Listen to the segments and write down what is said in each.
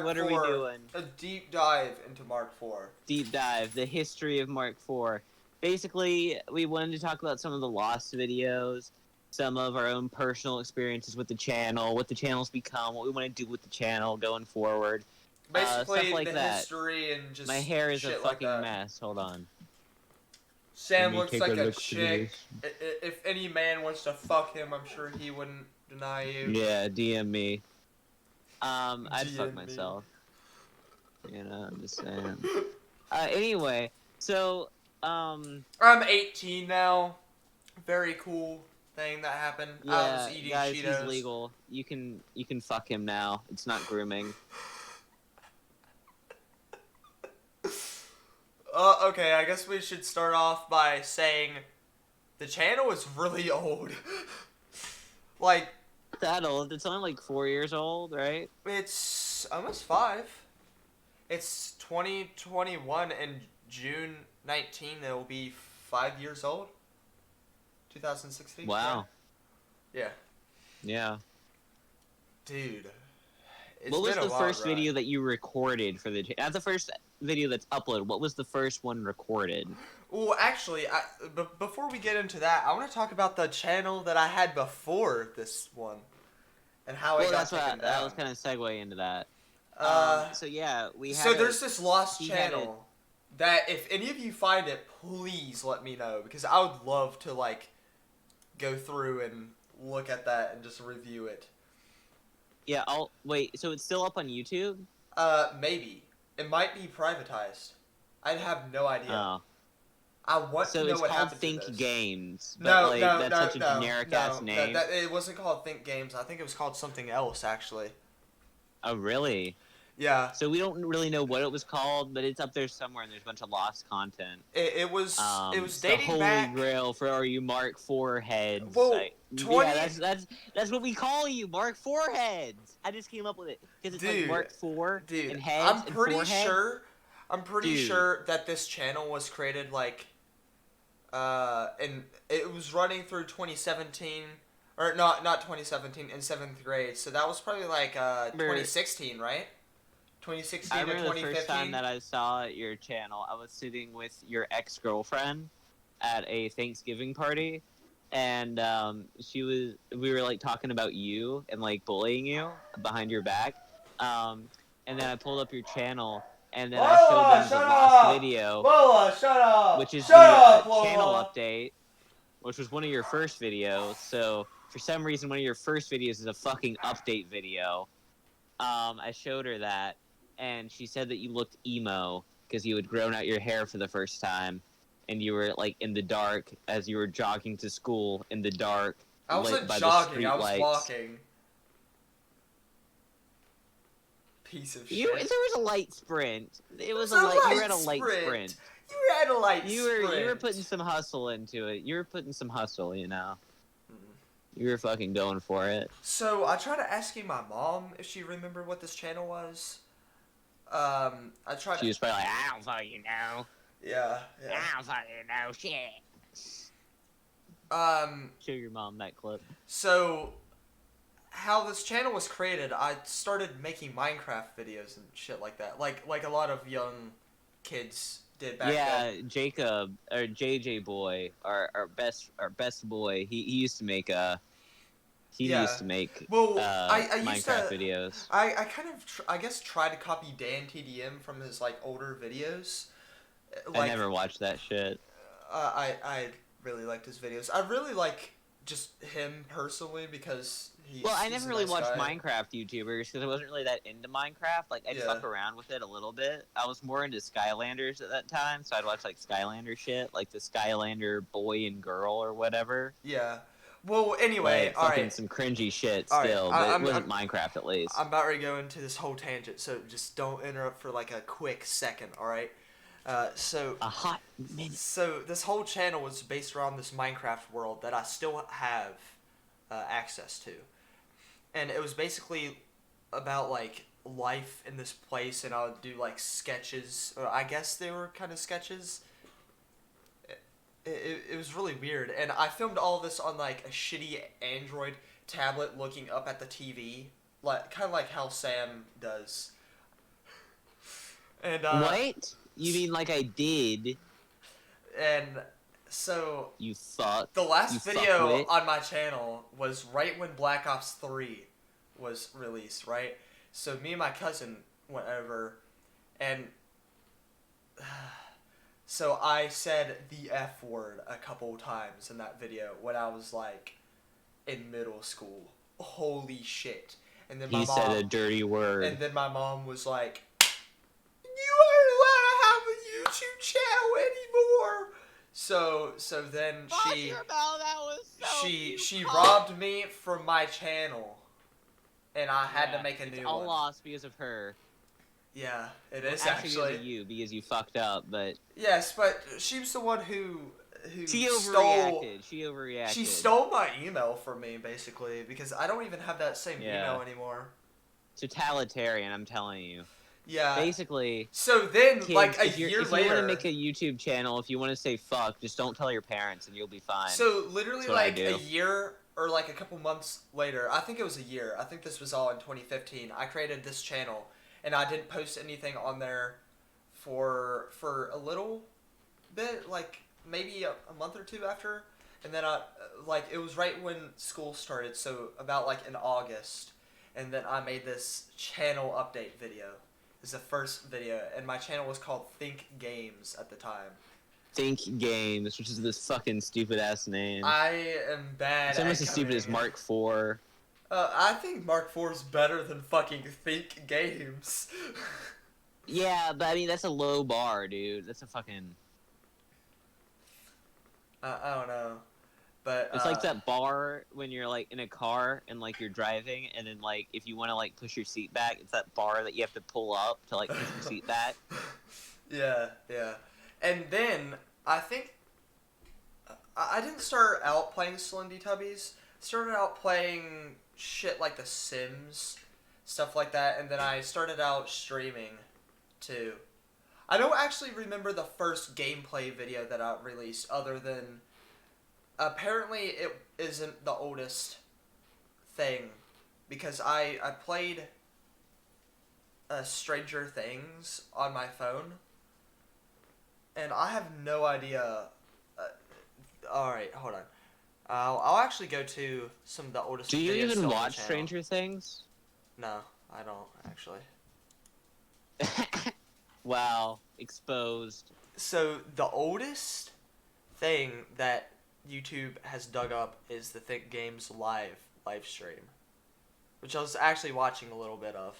What are we doing? A deep dive into Mark IV. Deep dive, the history of Mark IV. Basically, we wanted to talk about some of the lost videos, some of our own personal experiences with the channel, what the channel's become, what we want to do with the channel going forward. Basically, stuff like the that. history and just my hair is shit a fucking like mess. Hold on. Sam looks like a chick. If any man wants to fuck him, I'm sure he wouldn't deny you. Yeah, DM me. I'd DM fuck me. myself. You know, I'm just saying. Anyway, so, I'm 18 now. Very cool thing that happened. Yeah, I was eating guys, Cheetos. he's legal. You can fuck him now. It's not grooming. Okay, I guess we should start off by saying the channel is really old. Like, that old? It's only like 4 years old, right? It's almost 5. It's 2021 and June 19. It will be 5 years old. 2016. Wow. Yeah. Yeah. Dude. What was the first video that you recorded for the? Not the first video that's uploaded. What was the first one recorded? Well, actually, before we get into that, I want to talk about the channel that I had before this one, and how it got taken down. That was kind of segue into that. So yeah, we had. So there's this lost channel that if any of you find it, please let me know, because I would love to like go through and look at that and just review it. Yeah, I'll wait. So it's still up on YouTube? Maybe. It might be privatized. I'd have no idea. Oh. I want to know what happened to this. So it's called Think Games. But no, like, no, that's such a generic ass name. It wasn't called Think Games. I think it was called something else, actually. Oh, really? Yeah. So we don't really know what it was called, but it's up there somewhere, and there's a bunch of lost content. It was dating the back. Holy Grail for all you Mark IV heads. Well, yeah, that's what we call you, Mark IV heads. I just came up with it because it's like Mark IV and heads. I'm pretty sure that this channel was created like, and it was running through 2017, or not 2017, in 7th grade. So that was probably like 2016, right? 2016 I remember to 2015. The first time that I saw your channel, I was sitting with your ex-girlfriend at a Thanksgiving party, and we were like talking about you and like bullying you behind your back, and then I pulled up your channel, and then I showed them the last video, Lola, shut up! Which is Lola. Channel update, which was one of your first videos. So for some reason, one of your first videos is a fucking update video. I showed her that. And she said that you looked emo because you had grown out your hair for the first time, and you were like in the dark as you were jogging to school in the dark. I wasn't jogging. I was walking. Piece of shit. There was a light sprint. It was a light. You were at a light sprint. You were at a light sprint. You were putting some hustle into it. You were putting some hustle. You know. You were fucking going for it. So I tried asking my mom if she remembered what this channel was. She was probably like, I don't fucking know. Yeah. I don't fucking know shit. Show your mom that clip. So, how this channel was created, I started making Minecraft videos and shit like that, like a lot of young kids did back then. Yeah, Jacob or JJ boy, our best boy. He used to make used to make Minecraft videos. I kind of I guess tried to copy Dan TDM from his like older videos. I never watched that shit. I really liked his videos. I really like just him personally because he's. Well, I he's never a really nice watched guy. Minecraft YouTubers because I wasn't really that into Minecraft. Like, I'd Yeah. fuck around with it a little bit. I was more into Skylanders at that time, so I'd watch like Skylander shit, like the Skylander boy and girl or whatever. Yeah. Well, anyway, Like all fucking right, some cringy shit all right. still, but it wasn't Minecraft at least. I'm about to go into this whole tangent, so just don't interrupt for like a quick second, all right? So. A hot minute. So this whole channel was based around this Minecraft world that I still have access to, and it was basically about like life in this place, and I would do like sketches. Or I guess they were kind of sketches. It was really weird, and I filmed all of this on like a shitty Android tablet, looking up at the TV, like kind of like how Sam does. And What? You mean like I did? And so You fuck. the last You video fuckwit. on my channel was right when Black Ops 3 was released, right? So me and my cousin went over, and so I said the F word a couple times in that video when I was like in middle school. Holy shit. And then my He mom said a dirty word. and then my mom was like, "You aren't allowed to have a YouTube channel anymore." So then she she robbed me from my channel, and I had to make a new all one. lost because of her. Yeah, it is Actually, because actually. of you, because you fucked up, but Yes, but she was the one who she stole. overreacted. She overreacted. She stole my email from me basically because I don't even have that same Yeah. email anymore. Totalitarian, I'm telling you. Yeah. Basically, So then, kids, like a if year you want later, to make a YouTube channel, if you want to say fuck, just don't tell your parents and you'll be fine. so literally That's what I like a do. year or like a couple months later, I think it was a year. I think this was all in 2015. I created this channel, and I didn't post anything on there for a little bit, like maybe a month or two after, and then I like it was right when school started, so about like in August, and then I made this channel update video. It's the first video, and my channel was called Think Games at the time. Think Games, which is this fucking stupid ass name. I am bad. It's almost as stupid as Mark IV. I think Mark IV is better than fucking Think Games. Yeah, but I mean that's a low bar, dude. That's a fucking. I don't know, but It's like that bar when you're like in a car and like you're driving, and then like if you want to like push your seat back, it's that bar that you have to pull up to like push your seat back. Yeah, yeah. And then I think I didn't start out playing Slendy Tubbies. I started out playing shit like The Sims, stuff like that, and then I started out streaming too. I don't actually remember the first gameplay video that I released, other than apparently it isn't the oldest thing, because I played Stranger Things on my phone, and I have no idea. Alright, hold on. I'll actually go to some of the oldest Do you videos even still on the watch channel. Stranger Things? No, I don't, actually. Wow, exposed. So, the oldest thing that YouTube has dug up is the Think Games live stream, which I was actually watching a little bit of.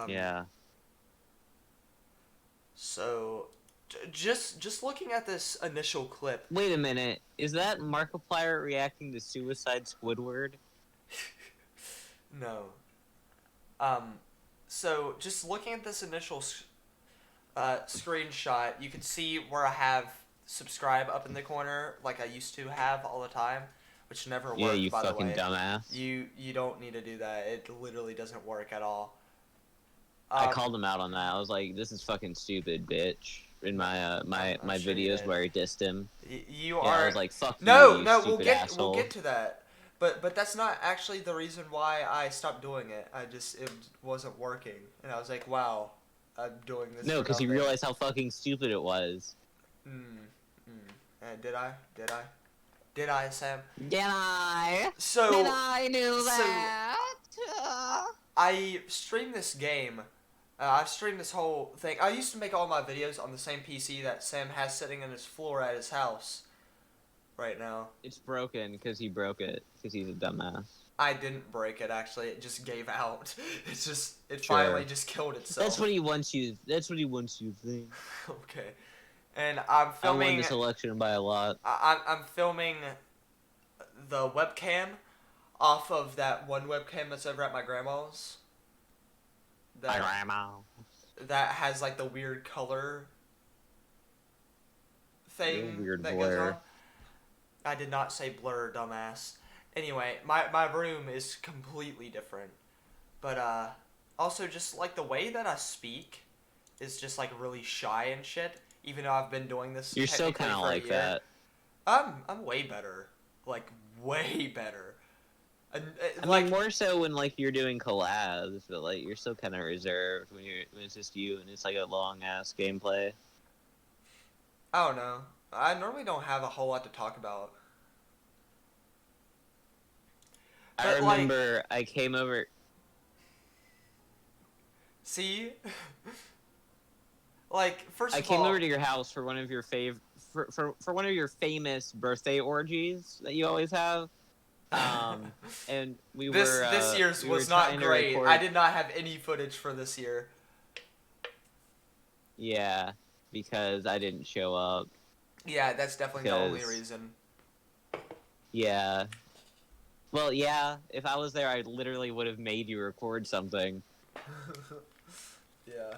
Yeah. So, just looking at this initial clip. Wait a minute. Is that Markiplier reacting to Suicide Squidward? No. So, just looking at this initial screenshot, you can see where I have subscribe up in the corner, like I used to have all the time, which never worked, Yeah, you by the fucking way. dumbass. You don't need to do that. It literally doesn't work at all. I called him out on that. I was like, "This is fucking stupid, bitch." In my my sure you videos did. where I dissed him. You Yeah, are. I was like, "Fuck No, you, you no, stupid we'll asshole." get to that. But that's not actually the reason why I stopped doing it. It wasn't working, and I was like, wow, I'm doing this. No, for because you nothing. realized how fucking stupid it was. Did I? Did I, Sam? Did I? So Did I do so- that? I streamed this game. I've streamed this whole thing. I used to make all my videos on the same PC that Sam has sitting in his floor at his house. right now. It's broken because he broke it because he's a dumbass. I didn't break it actually. It just gave out. It Sure. finally just killed itself. That's what he wants you. That's what he wants you to think. Okay. And I'm I won filming. this election by a lot. I'm filming the webcam off of that one webcam that's over at my grandma's. My grandma. That has like the weird color thing Weird that blur. goes on. I did not say blur, dumbass. Anyway, my room is completely different. But also just like the way that I speak is just like really shy and shit. Even though I've been doing this. You're so kind of like that. I'm way better. Like way better. And, I like mean, more so when like you're doing collabs, but like you're still kind of reserved when it's just you and it's like a long ass gameplay. I don't know. I normally don't have a whole lot to talk about. I But, like, remember I came over. see, like first I of came all, over to your house for one of your for one of your famous birthday orgies that you always have. And we this were this year's we were was not trying to great. record- I did not have any footage for this year. Yeah, because I didn't show up. Yeah, that's definitely the only Because- reason. Yeah. Well, yeah. If I was there, I literally would have made you record something. Yeah.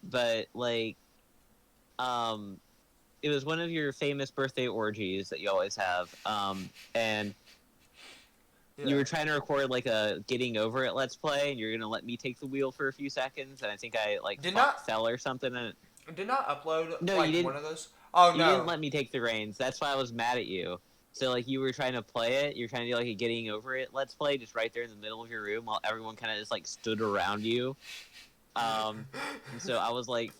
But like, it was one of your famous birthday orgies that you always have. And Yeah. you were trying to record like a getting over it let's play, and you're gonna let me take the wheel for a few seconds, and I think I like fell or something. And Did not upload No, like you didn't- one of those. Oh you no. didn't let me take the reins. That's why I was mad at you. So like you were trying to play it, you're trying to do like a getting over it let's play, just right there in the middle of your room, while everyone kind of just like stood around you. And so I was like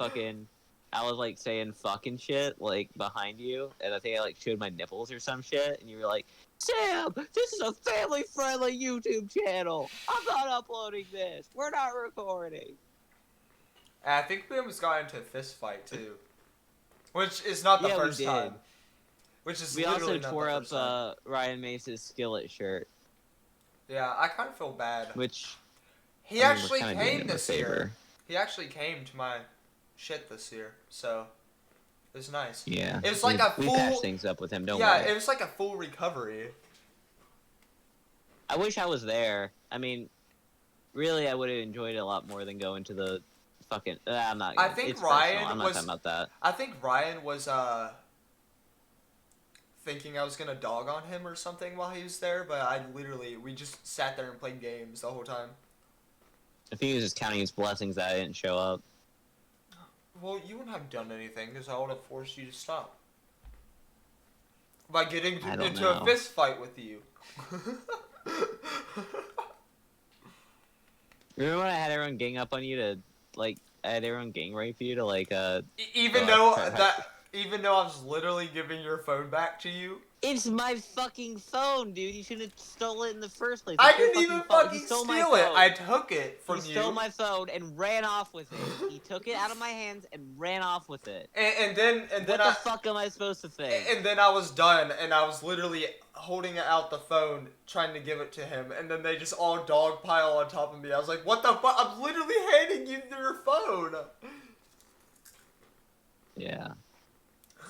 saying fucking shit like behind you, and I think I like showed my nipples or some shit, and you were like, "Sam, this is a family-friendly YouTube channel. I'm not uploading this. We're not recording." I think we almost got into a fist fight too, which is not the Yeah, we first did. time. Which is We literally also not tore the up first time. Ryan Mace's skillet shirt, Yeah, I kind of feel bad. which He I mean, we're actually kinda doing came him a this year. favor. He actually came to my shit this year, so it was nice. Yeah, It was like a we full- patched things up with him. Don't Yeah, worry. it was like a full recovery. I wish I was there. I mean, really, I would have enjoyed it a lot more than going to the fucking. I'm not. I think it's Ryan personal. I'm not was- talking about that. I think Ryan was thinking I was gonna dog on him or something while he was there, but we just sat there and played games the whole time. I think he was just counting his blessings that I didn't show up. Well, you wouldn't have done anything because I would have forced you to stop by getting I don't into know. a fist fight with you. Remember when I had everyone gang up on you to like? I had everyone gang rape you to like Even Oh, though even though I was literally giving your phone back to you. It's my fucking phone, dude. You should have stole it in the first place. I It's your didn't even phone. fucking You stole my steal it. phone. I took it from He you. stole my phone and ran off with it. He took it out of my hands and ran off with it. and then What the fuck am I supposed to think? And then I was done, and I was literally holding out the phone, trying to give it to him, and then they just all dogpile on top of me. I was like, what the fuck? I'm literally handing you your phone. Yeah.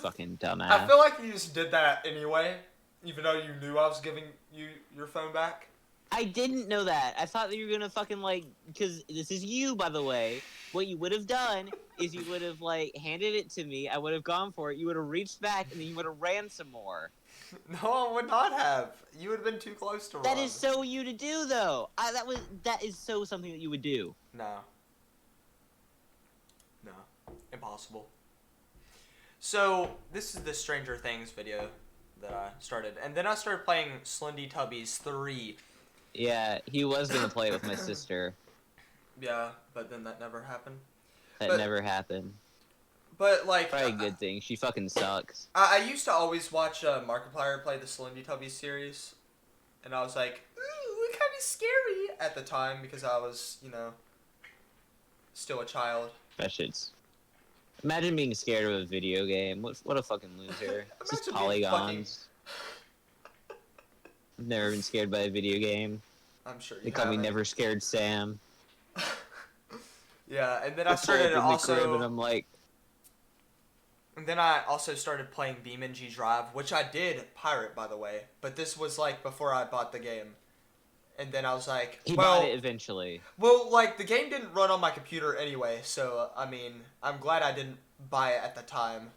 Fucking dumbass. I feel like you just did that anyway, even though you knew I was giving you your phone back. I didn't know that. I thought that you were gonna fucking like, because this is you, by the way. What you would have done is you would have like handed it to me. I would have gone for it. You would have reached back and then you would have ran some more. No, I would not have. You would have been too close to run. That is so you to do, though. That is so something that you would do. No. No. Impossible. So, this is the Stranger Things video that I started. And then I started playing Slendy Tubbies 3. Yeah, he was gonna play it with my sister. Yeah, but then that never happened. That But- never happened. But, like, Probably a good thing. She fucking sucks. I used to always watch Markiplier play the Slendy Tubbies series. And I was like, ooh, it kind of scary at the time because I was, still a child. That shit's Imagine being scared of a video game. What a fucking loser. It's just Imagine being polygons. I've never been scared by a video game. I'm sure you They call me haven't. Never Scared Sam. Yeah, and then I I started pull up in the crib and also. I'm like, And then I also started playing BeamNG Drive, which I did pirate, by the way. But this was like before I bought the game. And then I was like, he well, bought it eventually. well, like the game didn't run on my computer anyway, so I mean, I'm glad I didn't buy it at the time.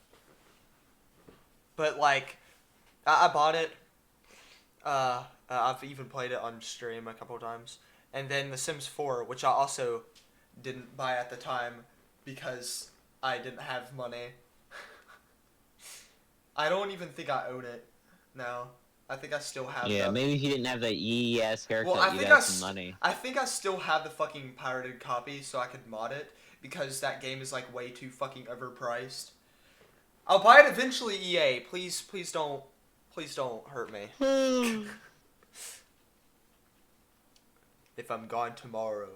But like, I bought it. I've even played it on stream a couple of times, and then The Sims 4, which I also didn't buy at the time because I didn't have money. I don't even think I own it now. I think I still have. Yeah, maybe if you didn't have that EES haircut, Well, I you'd think have some money. I think I still have the fucking pirated copy, so I could mod it because that game is like way too fucking overpriced. I'll buy it eventually. EA, please don't hurt me. If I'm gone tomorrow,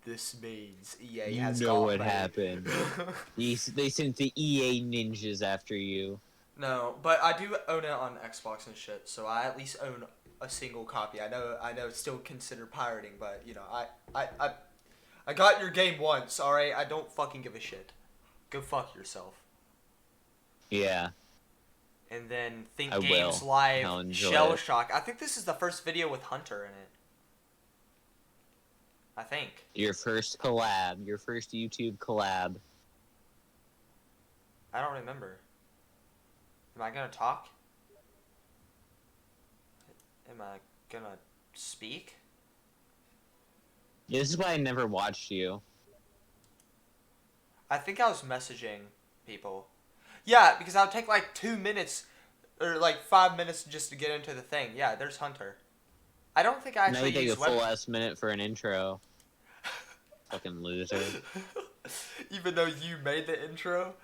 this means EA You has know got what me. happened. They sent the EA ninjas after you. No, but I do own it on Xbox and shit, so I at least own a single copy. I know it's still considered pirating, but you know, I got your game once, alright? I don't fucking give a shit. Go fuck yourself. Yeah. And then Think I Games will. Live I'll enjoy Shell it. Shock. I think this is the first video with Hunter in it. I think. Your first collab. Your first YouTube collab. I don't remember. Am I gonna talk? Am I gonna speak? Yeah, this is why I never watched you. I think I was messaging people. Yeah, because I'll take like 2 minutes or like 5 minutes just to get into the thing. Yeah, there's Hunter. I don't think I Now actually you take use a full ass minute for an intro. Fucking loser. Even though you made the intro,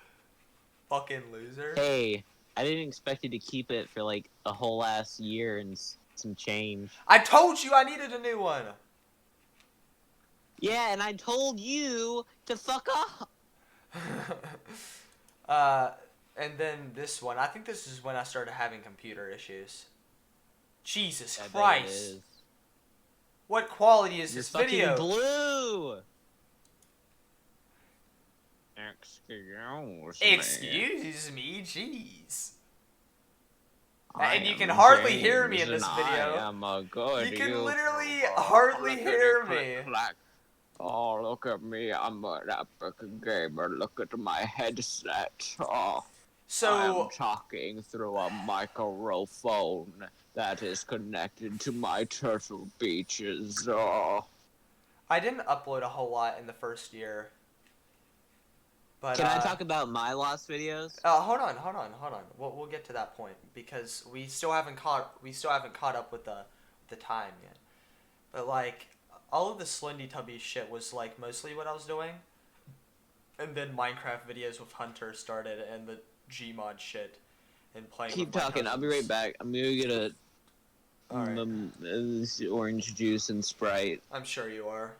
fucking loser. Hey, I didn't expect you to keep it for like a whole ass year and some change. I told you I needed a new one. Yeah, and I told you to fuck off. And then this one. I think this is when I started having computer issues. Jesus I bet it Christ. is. What quality is You're this fucking video? blue. Excuse me, jeez. I And you can am hardly hear me James, in this and video. I am a good You can YouTuber. literally hardly Look at hear it, me. click, clack. Oh, look at me. I'm an epic gamer. Look at my headset. Oh, So, I'm talking through a microphone that is connected to my Turtle Beaches. Oh. I didn't upload a whole lot in the first year. But, Can I talk about my lost videos? Hold on. We'll get to that point because we still haven't caught up with the time yet. But like all of the Slendy Tubby shit was like mostly what I was doing, and then Minecraft videos with Hunter started and the Gmod shit and playing. Keep with my talking. I'll be cousins. right back. I'm gonna get a All right. orange juice and Sprite. I'm sure you are.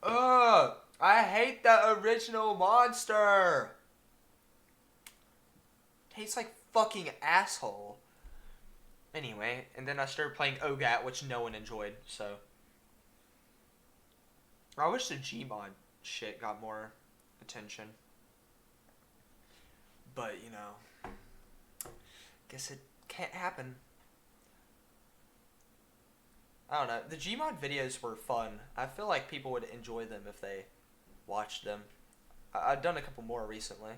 Ugh! I hate the original monster! Tastes like fucking asshole. Anyway, and then I started playing OGAT, which no one enjoyed, so. I wish the Gmod shit got more attention. But, you know. Guess it can't happen. I don't know. The Gmod videos were fun. I feel like people would enjoy them if they watched them. I've done a couple more recently.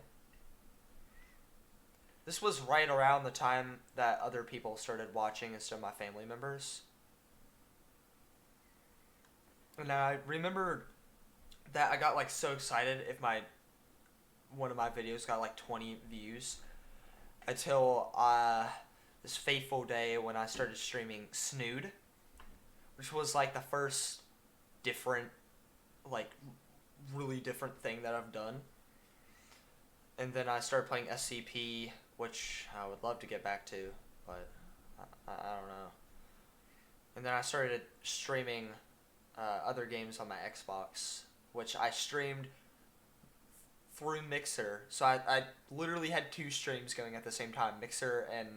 This was right around the time that other people started watching instead of my family members. And I remember that I got like so excited if one of my videos got like 20 views until this fateful day when I started streaming Snood, which was like the first different, like really different thing that I've done. And then I started playing SCP, which I would love to get back to, but I don't know. And then I started streaming other games on my Xbox, which I streamed through Mixer. So I literally had 2 streams going at the same time, Mixer and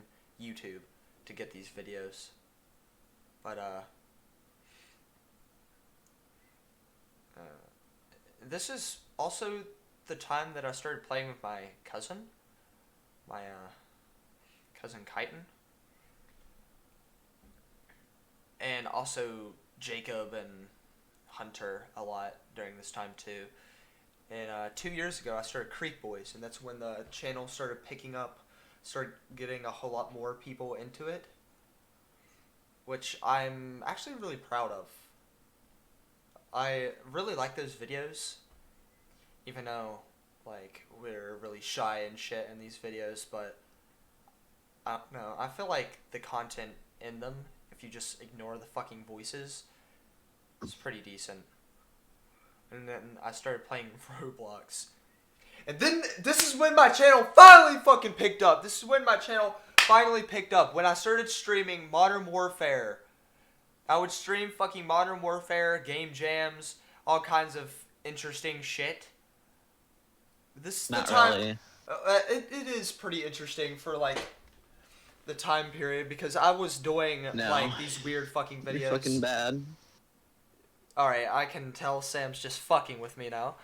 YouTube, to get these videos. But this is also the time that I started playing with my cousin, cousin Kyton, and also Jacob and Hunter a lot during this time too. And 2 years ago, I started Creek Boys, and that's when the channel started picking up, started getting a whole lot more people into it, which I'm actually really proud of. I really like those videos, even though, like, we're really shy and shit in these videos, but I don't know, I feel like the content in them, if you just ignore the fucking voices, is pretty decent. And then I started playing Roblox. And then, this is when my channel finally fucking picked up. This is when my channel finally picked up. When I started streaming Modern Warfare. I would stream fucking Modern Warfare, game jams, all kinds of interesting shit. This is the time. Really. It is pretty interesting for, like, the time period, because I was doing, like, these weird fucking videos. You're fucking bad. Alright, I can tell Sam's just fucking with me now.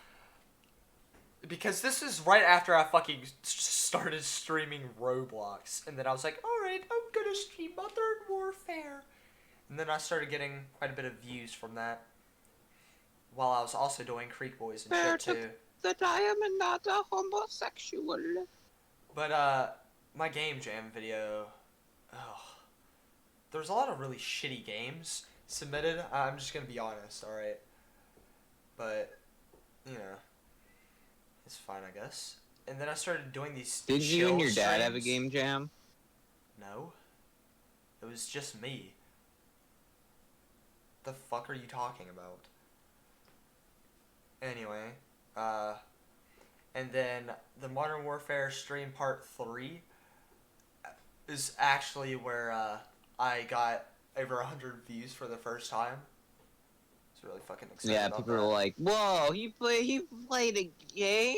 Because this is right after I fucking started streaming Roblox. And then I was like, alright, I'm gonna stream Modern Warfare. And then I started getting quite a bit of views from that. While I was also doing Creek Boys and shit too. That I am not a homosexual. But, my game jam video, there's a lot of really shitty games submitted. I'm just gonna be honest, alright? But, you know, it's fine, I guess. And then I started doing these Did you and your chill dad have a streams. game jam? No. It was just me. The fuck are you talking about? Anyway, and then the Modern Warfare stream part 3 is actually where I got over 100 views for the first time. It's really fucking exciting. Yeah, people were like, "Whoa, he played a game?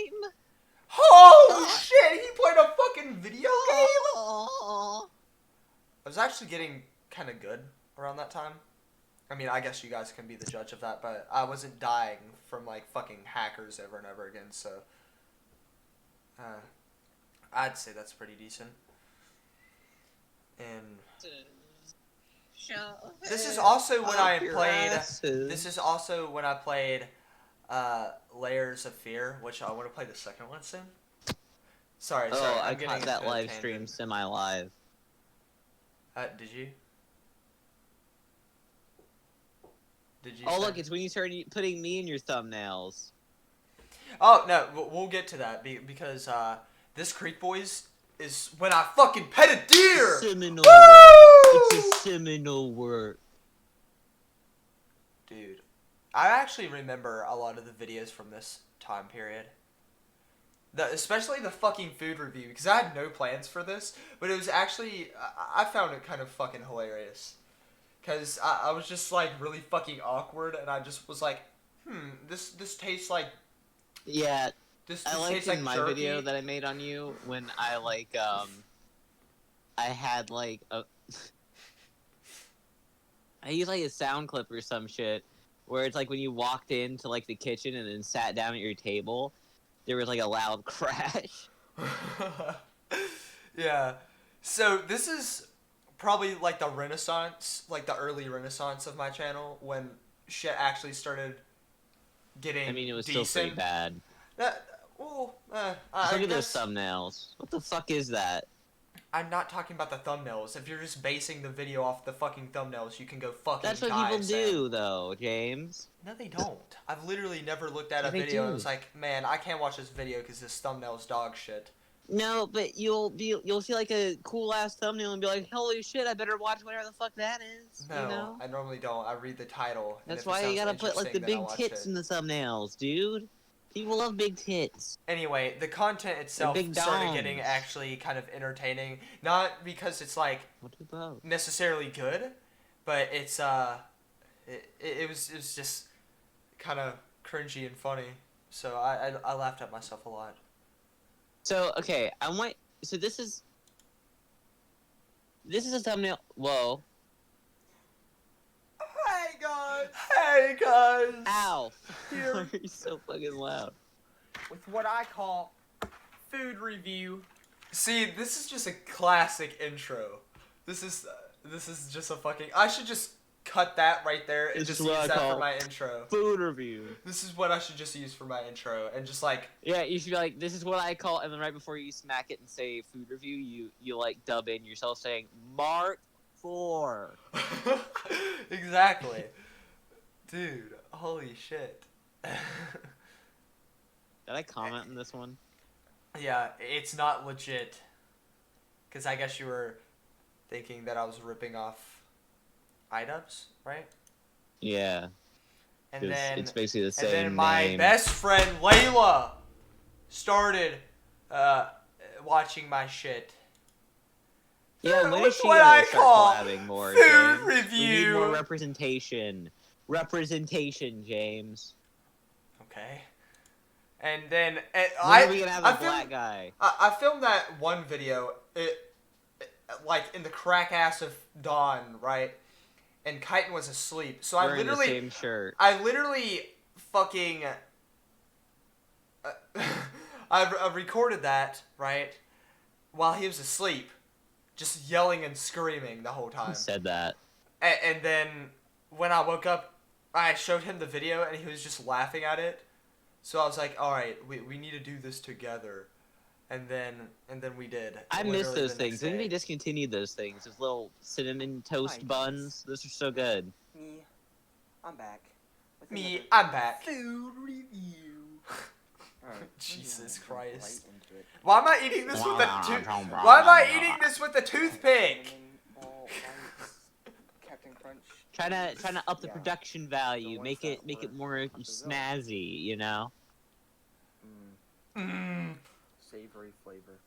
Holy shit! He played a fucking video game." Oh. I was actually getting kind of good around that time. I mean, I guess you guys can be the judge of that, but I wasn't dying from, like, fucking hackers over and over again, so I'd say that's pretty decent. And this is also when I played. This is also when I played Layers of Fear, which I want to play the second one soon. Sorry. I caught that live stream semi-live. Did you? Did you? Oh, look, it's when you started putting me in your thumbnails. Oh no, we'll get to that because this Creek Boys is when I fucking pet a deer. Seminal work. It's a seminal work. Dude, I actually remember a lot of the videos from this time period. Especially the fucking food review, because I had no plans for this, but it was actually, I found it kind of fucking hilarious. Because I was just, like, really fucking awkward, and I just was like, this tastes like... Yeah, this I liked tastes in like my jerky. video that I made on you when I, like, I had, like, a... I used, like, a sound clip or some shit, where it's, like, when you walked into, like, the kitchen and then sat down at your table, there was, like, a loud crash. Yeah. So, this is probably, like, the renaissance, like, the early renaissance of my channel, when shit actually started getting I mean, it was decent. still pretty bad. Look Look at those thumbnails. What the fuck is that? I'm not talking about the thumbnails. If you're just basing the video off the fucking thumbnails, you can go fucking That's what die, people Sam. do, though, James. No, they don't. I've literally never looked at a Yeah, they video and do. was like, man, I can't watch this video because this thumbnail's dog shit. No, but you'll see like a cool ass thumbnail and be like, holy shit, I better watch whatever the fuck that is. No, you know? I normally don't. I read the title. and That's if it why you sounds gotta put like the interesting, then I'll big watch tits it. in the thumbnails, dude. People love big tits. Anyway, the content itself big started getting dongs. actually kind of entertaining. Not because it's like What about? necessarily good, but it's it was just kind of cringy and funny. So I laughed at myself a lot. So okay, I want. So this is a thumbnail. Whoa! Hey guys! Hey guys! Ow! Here. Why are you so fucking loud? With what I call food review. See, this is just a classic intro. This is just a fucking. I should just cut that right there and This just is what use I that for call my intro. Food review. This is what I should just use for my intro, and just like. Yeah, you should be like, this is what I call, and then right before you smack it and say food review, you like dub in yourself saying Mark 4. Exactly. Dude, holy shit. Did I comment on this one? Yeah, it's not legit. Because I guess you were thinking that I was ripping off iDubbbz, right? Yeah. And then it's basically the same and then my name. best friend Layla started watching my shit. Yeah, when With is she what gonna I start call collabing more, food James? We need review. more representation. Representation, James. Okay. And then When are we gonna have a I filmed- black guy? I filmed that one video, like in the crack ass of dawn, right? And Chitin was asleep, so Wearing the same shirt. I literally fucking, I recorded that right while he was asleep, just yelling and screaming the whole Who time. said that? And then when I woke up, I showed him the video and he was just laughing at it. So I was like, all right, we need to do this together. And then we did. I miss Literally those the next things. Didn't day. they discontinue those things? Those little cinnamon toast Hi, buns. Those are so good. Me, I'm back. With Me, another I'm back. food review. Alright, Jesus jump right Christ. into it. Why am I eating this with a Why am I eating this with a toothpick? Cinnamon ball bites, Captain Crunch. Trying to up the Yeah. production The value, ones make it that were more Papa-Zilla. snazzy, you know. Mm. Savory flavor.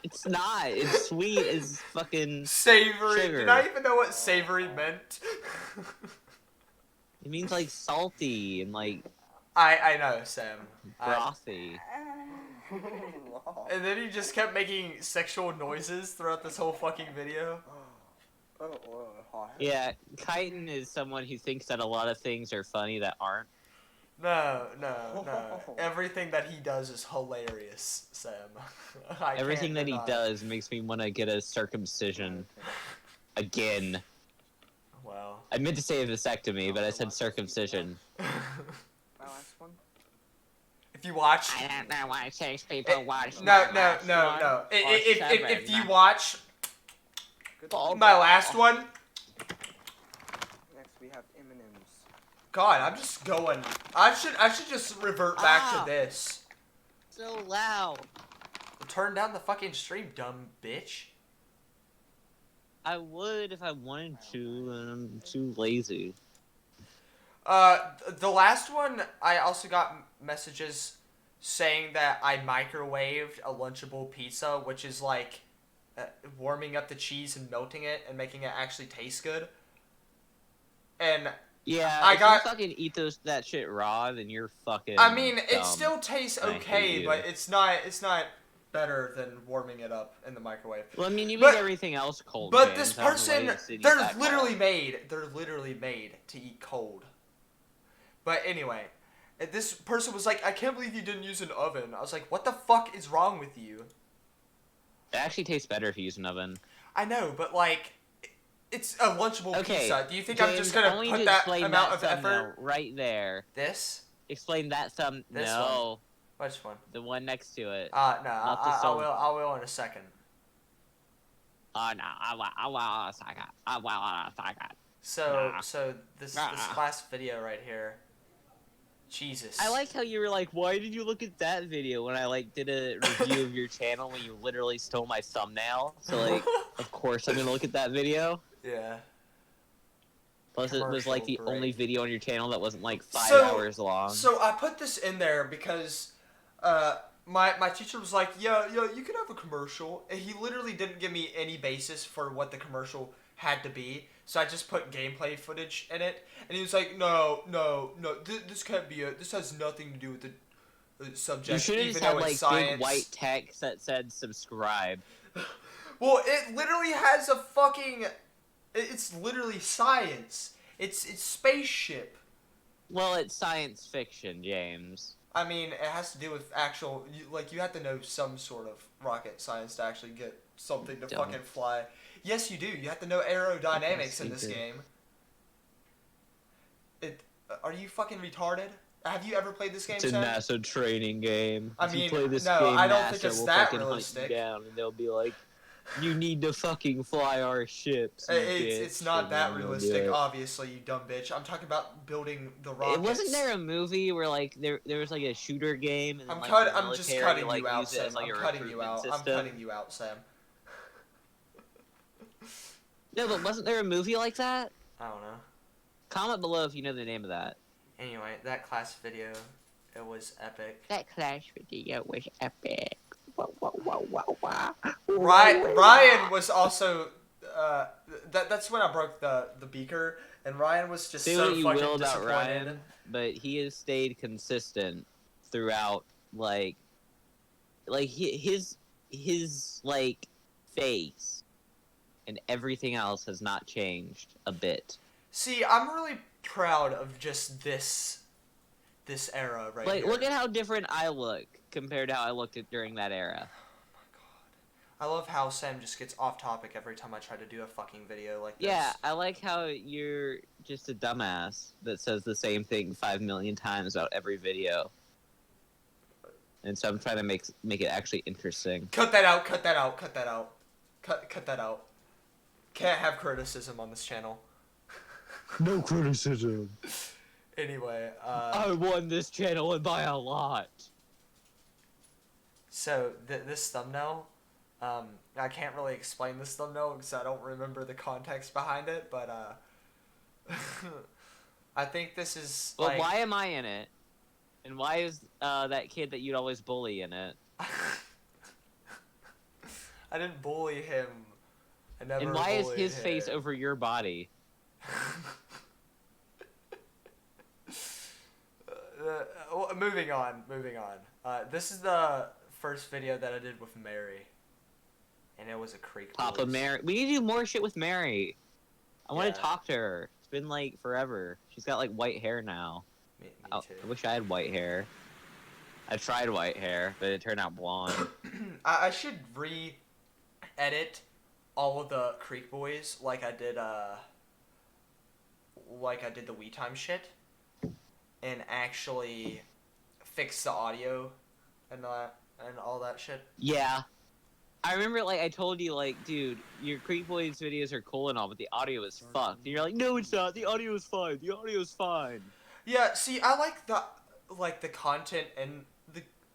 It's not. It's sweet as fucking. Savory. Sugar. Did I even know what savory meant? It means like salty and like I know, Sam. brothy. And then he just kept making sexual noises throughout this whole fucking video. Yeah, Chitin is someone who thinks that a lot of things are funny that aren't. No. Everything that he does is hilarious, Sam. I Everything can't that he deny. does makes me want to get a circumcision again. Wow. I meant to say a vasectomy, but I said circumcision. My last one. If you watch. I don't know why 6 people watch. No. If you watch Good. my last one, Next we have M&M's. God, I'm just going. I should just revert back Ah. to this. So loud. Turn down the fucking stream, dumb bitch. I would if I wanted to, and I'm too lazy. The last one, I also got messages saying that I microwaved a Lunchable pizza, which is like warming up the cheese and melting it and making it actually taste good. And Yeah, I if got- you fucking eat that shit raw, then you're fucking. I mean, it dumb. still tastes I hate okay, you. but it's not better than warming it up in the microwave. Well, I mean, you But- eat everything else cold. But James. this I don't know why person, you said eat they're that literally cold. made to eat cold. But anyway, this person was like, I can't believe you didn't use an oven. I was like, what the fuck is wrong with you? It actually tastes better if you use an oven. I know, but like, it's a Lunchable Okay. pizza. Do you think James, I'm just gonna only put to that explain amount that of thumbnail effort? right there? This? Explain that thumb. This No, Which one? the one next to it. No, Not the I stone. will in a second. Oh no, I will a second. I will a second. So, Nah. so this Nah. last video right here. Jesus. I like how you were like, why did you look at that video when I like did a review of your channel when you literally stole my thumbnail? So like, of course I'm gonna look at that video. Yeah. Plus, it was like the Commercial only break. video on your channel that wasn't like 5 So- hours long. So I put this in there because my teacher was like, yeah, you could have a commercial. And he literally didn't give me any basis for what the commercial had to be. So I just put gameplay footage in it, and he was like, "No, this can't be it. This has nothing to do with the subject, You should have even just had though it's like science." big white text that said subscribe. Well, it literally has a fucking. It's literally science. It's spaceship. Well, it's science fiction, James. I mean, it has to do with actual. You have to know some sort of rocket science to actually get something to Don't. fucking fly. Yes, you do. You have to know aerodynamics in this game. Are you fucking retarded? Have you ever played this game, It's a Sam? NASA training game. I If mean, you play this no, game, I don't NASA think it's will that fucking realistic. hunt you down, and they'll be like, "You need to fucking fly our ships." You It's bitch," not and that then you'll do realistic, it. obviously, you dumb bitch. I'm talking about building the rockets. It wasn't there a movie where like there was like a shooter game and then, I'm like, the I'm just military, cutting like, you out, used it as, Sam. like, a I'm cutting you recruitment out. I'm system? cutting you out, Sam. No, but wasn't there a movie like that? I don't know. Comment below if you know the name of that. Anyway, that class video, it was epic. That Clash video was epic. Ryan was also that's when I broke the beaker, and Ryan was just Say so what you fucking will about disappointed. Ryan, but he has stayed consistent throughout, like his like face and everything else has not changed a bit. See, I'm really proud of just this era right Like, here. look at how different I look compared to how I looked during that era. I love how Sam just gets off topic every time I try to do a fucking video like this. Yeah, I like how you're just a dumbass that says the same thing 5 million times about every video. And so I'm trying to make it actually interesting. Cut that out, cut that out, cut that out. Cut that out. Can't have criticism on this channel. No criticism. Anyway, I won this channel and by a lot. So this thumbnail, I can't really explain this thumbnail because I don't remember the context behind it, but I think this is. Well, like... why am I in it? And why is that kid that you'd always bully in it? I didn't bully him. I never. And why is bullied his him. face over your body? Moving on. This is the first video that I did with Mary, and it was a creek. Papa Boys. Mary. We need to do more shit with Mary. I want Yeah. to talk to her. It's been like forever. She's got like white hair now. Me Oh, too. I wish I had white hair. I tried white hair, but it turned out blonde. I should re-edit all of the Creek Boys like I did the We Time shit, and actually fix the audio and all that shit. Yeah. I remember, like, I told you, like, dude, your Creek Boys videos are cool and all, but the audio is fucked. And you're like, no, it's not. The audio is fine. The audio is fine. Yeah, see, I like the content and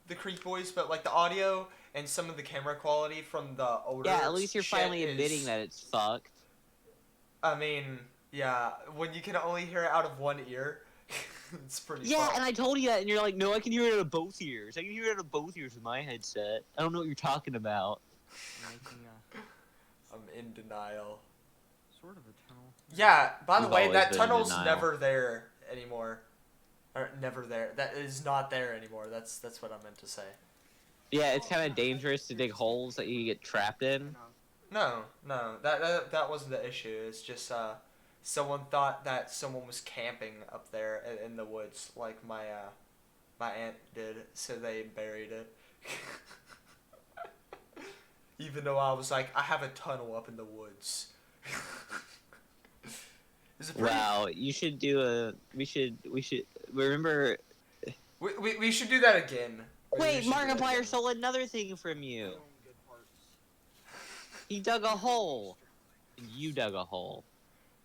the Creek Boys, but like the audio and some of the camera quality from the older. Yeah, at least you're shit finally is- admitting that it's fucked. I mean, yeah, when you can only hear it out of one ear, it's pretty. Yeah, fucked. and I told you that, and you're like, no, I can hear it out of both ears. I can hear it out of both ears with my headset. I don't know what you're talking about. I'm in denial. Sort of a tunnel. Yeah, by the You've way, always that been in tunnel's denial. never there anymore. Or never there. That is not there anymore. That's what I meant to say. Yeah, it's kind of dangerous to dig holes that you get trapped in. No, that wasn't the issue. It's just someone thought that someone was camping up there in the woods, like my aunt did, so they buried it. Even though I was like, I have a tunnel up in the woods. Is it pretty? Wow, you should do a. We should remember. We should do that again. We Wait, should do that Markiplier again. stole another thing from you. He dug a hole. And you dug a hole.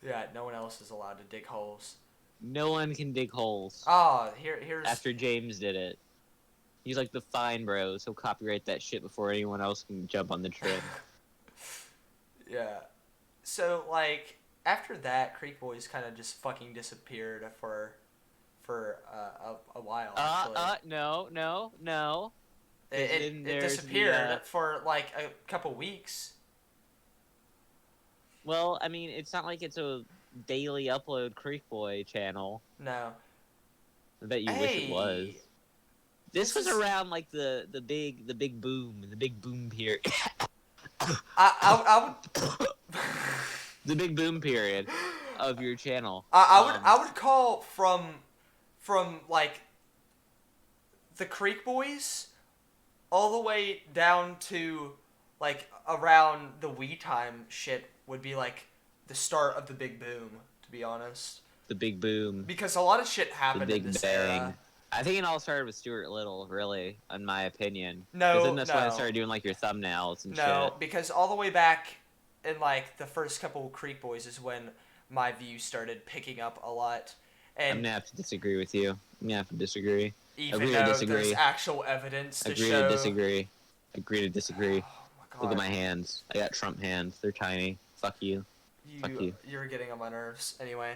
Yeah, no one else is allowed to dig holes. No one can dig holes Oh, here's after James did it. He's like the fine bros. He'll copyright that shit before anyone else can jump on the trend. Yeah. So like after that, Creek Boys kind of just fucking disappeared for a while. Actually. No. It Then there's disappeared the, for like a couple weeks. Well, I mean, it's not like it's a daily upload Creek Boy channel. No. I bet you wish it was. Hey, This was is- around like the big boom period. I would. The big boom period of your channel. I would call from like the Creek Boys all the way down to like around the Wii Time shit would be like the start of the big boom, to be honest. The big boom. Because a lot of shit The happened in big this bang. era. I think it all started with Stuart Little, really, in my opinion. No, 'Cause then that's when I no. started doing like your thumbnails and No, shit. because all the way back in like the first couple of Creek Boys is when my views started picking up a lot. I'm And gonna have to disagree with you. I'm gonna have to disagree. even agree to though disagree. there's actual evidence to Agree show. to disagree. Agree to disagree. Oh my God. Look at my hands. I got Trump hands. They're tiny. Fuck you. Fuck you. You're getting on my nerves. Anyway,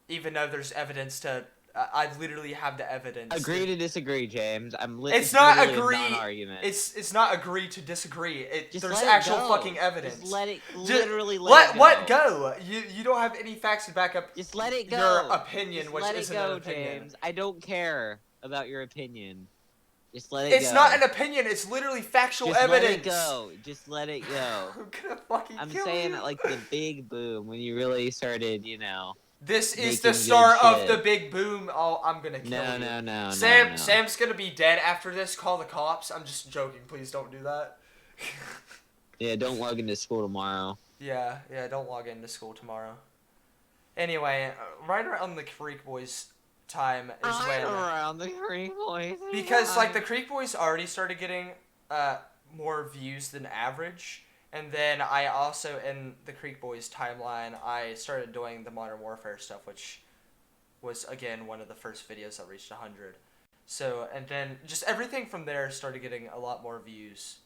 even though there's evidence to, I literally have the evidence. Agree to disagree, James. It's not literally agree. A non-argument. It's not agree to disagree. Just There's let it actual go. fucking evidence. Just let it. Ju- Literally let it go. What go? You don't have any facts to back up Just let it go. your opinion, Just which let it isn't go, an opinion. James. I don't care about your opinion. Just let it It's go. not an opinion. It's literally factual Just evidence. let it go. Just let it go. I'm gonna fucking I'm kill saying you. that like the big boom when you really started, you know. This is making the good start of shit. the big boom. Oh, I'm gonna kill you. No. Sam, no. Sam's gonna be dead after this. Call the cops. I'm just joking. Please don't do that. Yeah, don't log into school tomorrow. yeah. Don't log into school tomorrow. Anyway, right around the Creek Boys time is when, around the Creek Boys. because like the Creek Boys already started getting more views than average, and then I also in the Creek Boys timeline I started doing the Modern Warfare stuff, which was again one of the first videos that reached 100. So, and then just everything from there started getting a lot more views.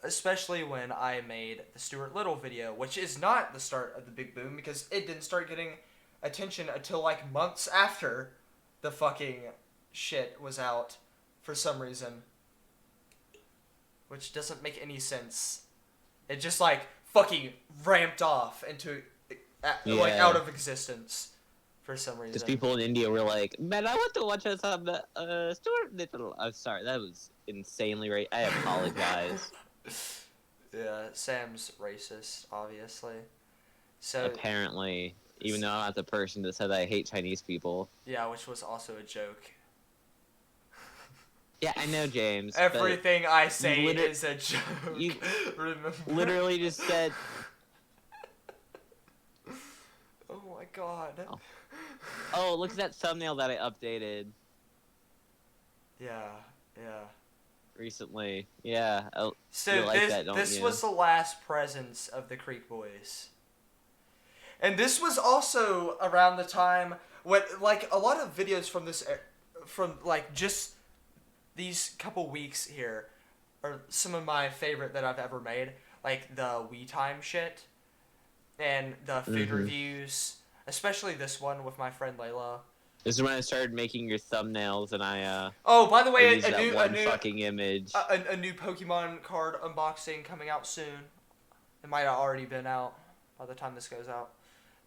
Especially when I made the Stuart Little video, which is not the start of the big boom because it didn't start getting attention until like months after the fucking shit was out for some reason. Which doesn't make any sense. It just like fucking ramped off into like Yeah. out of existence for some reason. Because people in India were like, man, I want to watch some Stuart Little. I'm sorry, that was insanely right. I apologize. Yeah, Sam's racist, obviously. So Apparently, even though I'm not the person that said I hate Chinese people. yeah, which was also a joke. Yeah, I know, James. but Everything I say liter- is a joke. you Remember? literally just said, Oh my god. Oh. oh, look at that thumbnail that I updated Yeah. recently. Yeah. Oh, So You like this that, don't this you? was the last presence of the Creek Boys. And this was also around the time when like a lot of videos from this from like just these couple weeks here are some of my favorite that I've ever made, like the Wii Time shit and the food Mhm. reviews, especially this one with my friend Layla. this is when I started making your thumbnails, and I Oh, by the way, used a that new one fucking image. a new Pokemon card unboxing coming out soon. It might have already been out by the time this goes out.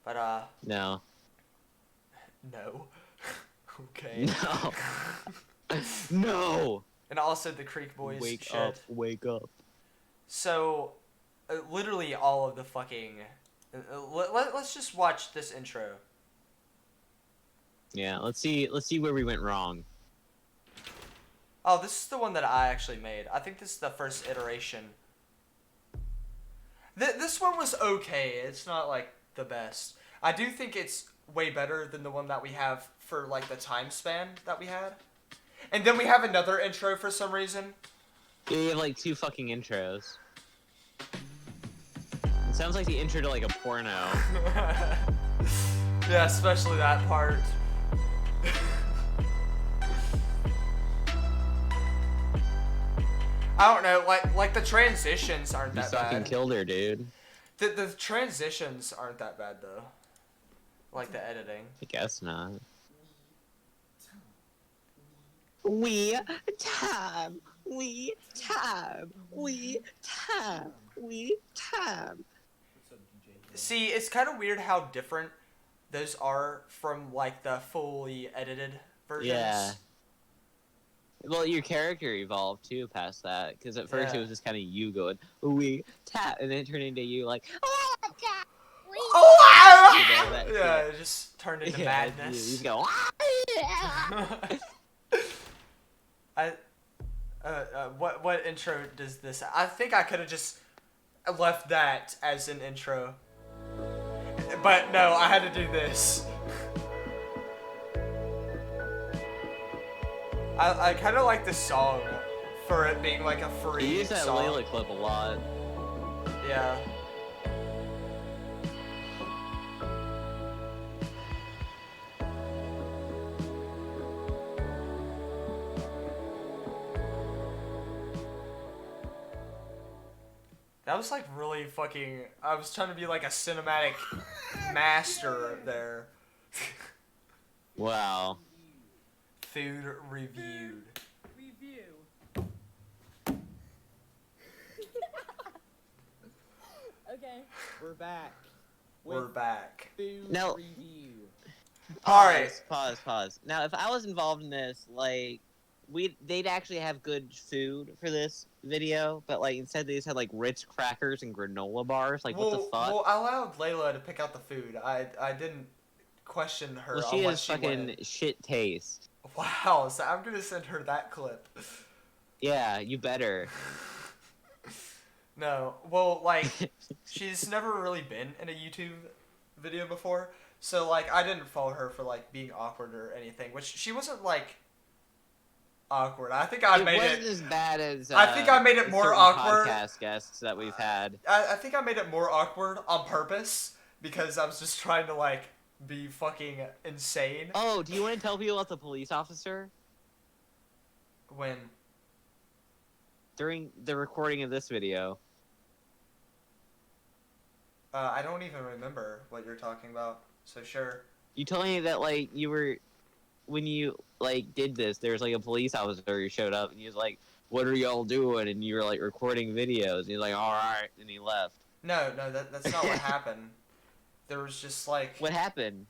But No. no. Okay. No. No. And also the Creek Boys Wake shit. up. Wake up. So literally all of the fucking let's just watch this intro. Yeah, let's see where we went wrong. Oh, this is the one that I actually made. I think this is the first iteration. This one was okay. It's not like the best. I do think it's way better than the one that we have for like the time span that we had. And then we have another intro for some reason. Yeah, you have like two fucking intros. It sounds like the intro to like a porno. Yeah, especially that part. I don't know, like the transitions aren't You that fucking bad. killed her, dude. The transitions aren't that bad though. Like the editing. I guess not. We time. We time. We time. We time. See, it's kind of weird how different those are from like the fully edited versions. Yeah. Well, your character evolved too past that, because at first it Yeah. was just kind of you going, we tap, and then it turned into you like, Oh, You know, that yeah, shit. it just turned into yeah, you madness. just go, What intro does this? I think I could have just left that as an intro, but no, I had to do this. I kind of like the song for it being like a You free use that song. Layla clip a lot. Yeah. That was like really fucking. I was trying to be like a cinematic master there. Wow. Food reviewed. Review. Okay. We're back. We're With back. food No. review. Alright. Pause. Now, if I was involved in this, like, they'd actually have good food for this video, but like instead they just had like Ritz crackers and granola bars. Like, what the fuck? Well, I allowed Layla to pick out the food. I didn't question her Well, on she what has she fucking wanted. shit taste. Wow, so I'm gonna send her that clip. Yeah, you better. No, well, like, she's never really been in a YouTube video before, so, like, I didn't follow her for, like, being awkward or anything, which she wasn't, like, awkward. I think I It made wasn't it... as bad as. I think I made it more certain awkward. Podcast guests that we've had. I think I made it more awkward on purpose, because I was just trying to, like, be fucking insane. Oh, do you want to tell people about the police officer When... during the recording of this video? I don't even remember what you're talking about, so sure. You told me that like you were when you like did this. There was like a police officer who showed up and he was like, "What are y'all doing?" And you were like recording videos. And he's like, "All right," and he left. No, that's not what happened. There was just, like... What happened?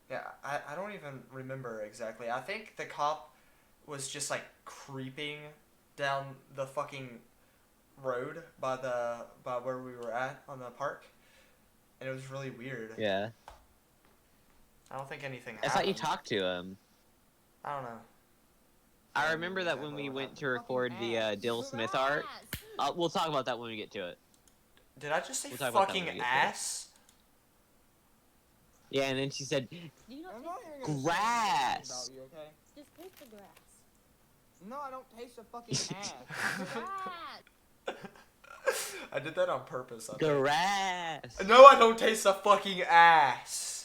Yeah, I don't even remember exactly. I think the cop was just like creeping down the fucking road by where we were at on the park, and it was really weird. Yeah, I don't think anything I happened. thought you talked to him. I don't know. I remember that when we went to record the Dill Smith art. We'll talk about that when we get to it. Did I just say We'll talk about that fucking when we get to it. ass? Yeah, and then she said, You don't I'm taste not the gonna say Grass. anything about you, okay? Just taste the grass. No, I don't taste a fucking ass. Grass. I did that on purpose. I think. "Grass." No, I don't taste the fucking ass.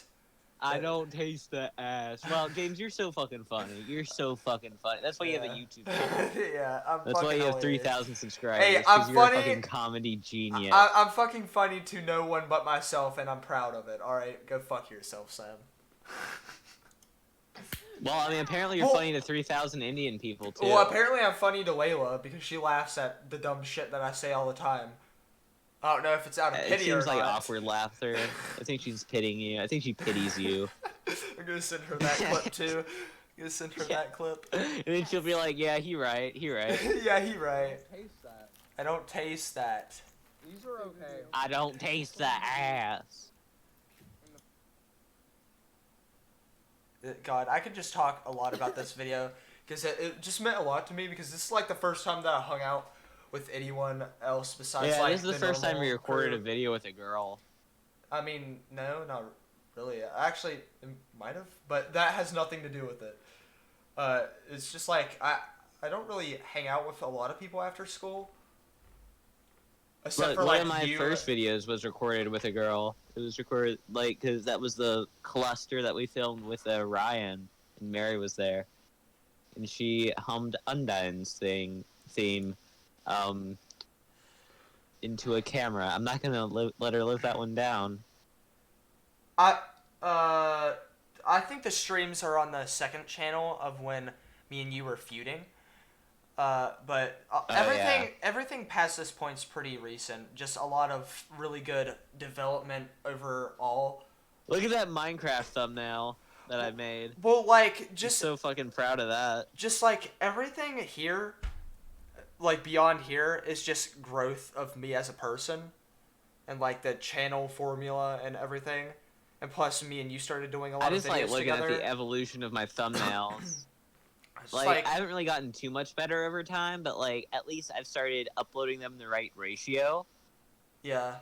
I don't taste the ass. Well, James, you're so fucking funny. You're so fucking funny. That's why you have a YouTube channel. Yeah, I'm That's fucking why you have hilarious. 3,000 subscribers. Hey, 'cause I'm you're funny. a fucking comedy genius. I'm fucking funny to no one but myself, and I'm proud of it. All right, go fuck yourself, Sam. Well, I mean, apparently you're Well- funny to 3,000 Indian people, too. Well, apparently I'm funny to Layla because she laughs at the dumb shit that I say all the time. I don't know if it's out of It pity or seems like not. awkward laughter. I think she's pitying you. I think she pities you. I'm gonna send her that clip too. I'm gonna send her that clip. And then she'll be like, yeah, he right. Yeah, he right. Taste that. I don't taste that. These are okay. I don't taste the ass. God, I could just talk a lot about this video because it just meant a lot to me because this is like the first time that I hung out with anyone else besides Yeah, like this is the first time we normal recorded crew. a video with a girl. I mean, no, not really. Actually, it might have, but that has nothing to do with it. It's just like I don't really hang out with a lot of people after school. Except But for one like of my you. first videos was recorded with a girl. It was recorded, like, because that was the cluster that we filmed with Ryan, and Mary was there. And she hummed Undyne's theme into a camera. I'm not gonna let her live that one down. I think the streams are on the second channel of when me and you were feuding. But everything past this point's pretty recent. Just a lot of really good development overall. Look at that Minecraft thumbnail that I made. Well, like, I'm just so fucking proud of that. just like everything here, like beyond here, is just growth of me as a person, and like the channel formula and everything, and plus me and you started doing a lot I of just videos like looking together. at the evolution of my thumbnails. It's Like, I haven't really gotten too much better over time, but like at least I've started uploading them in the right ratio. yeah.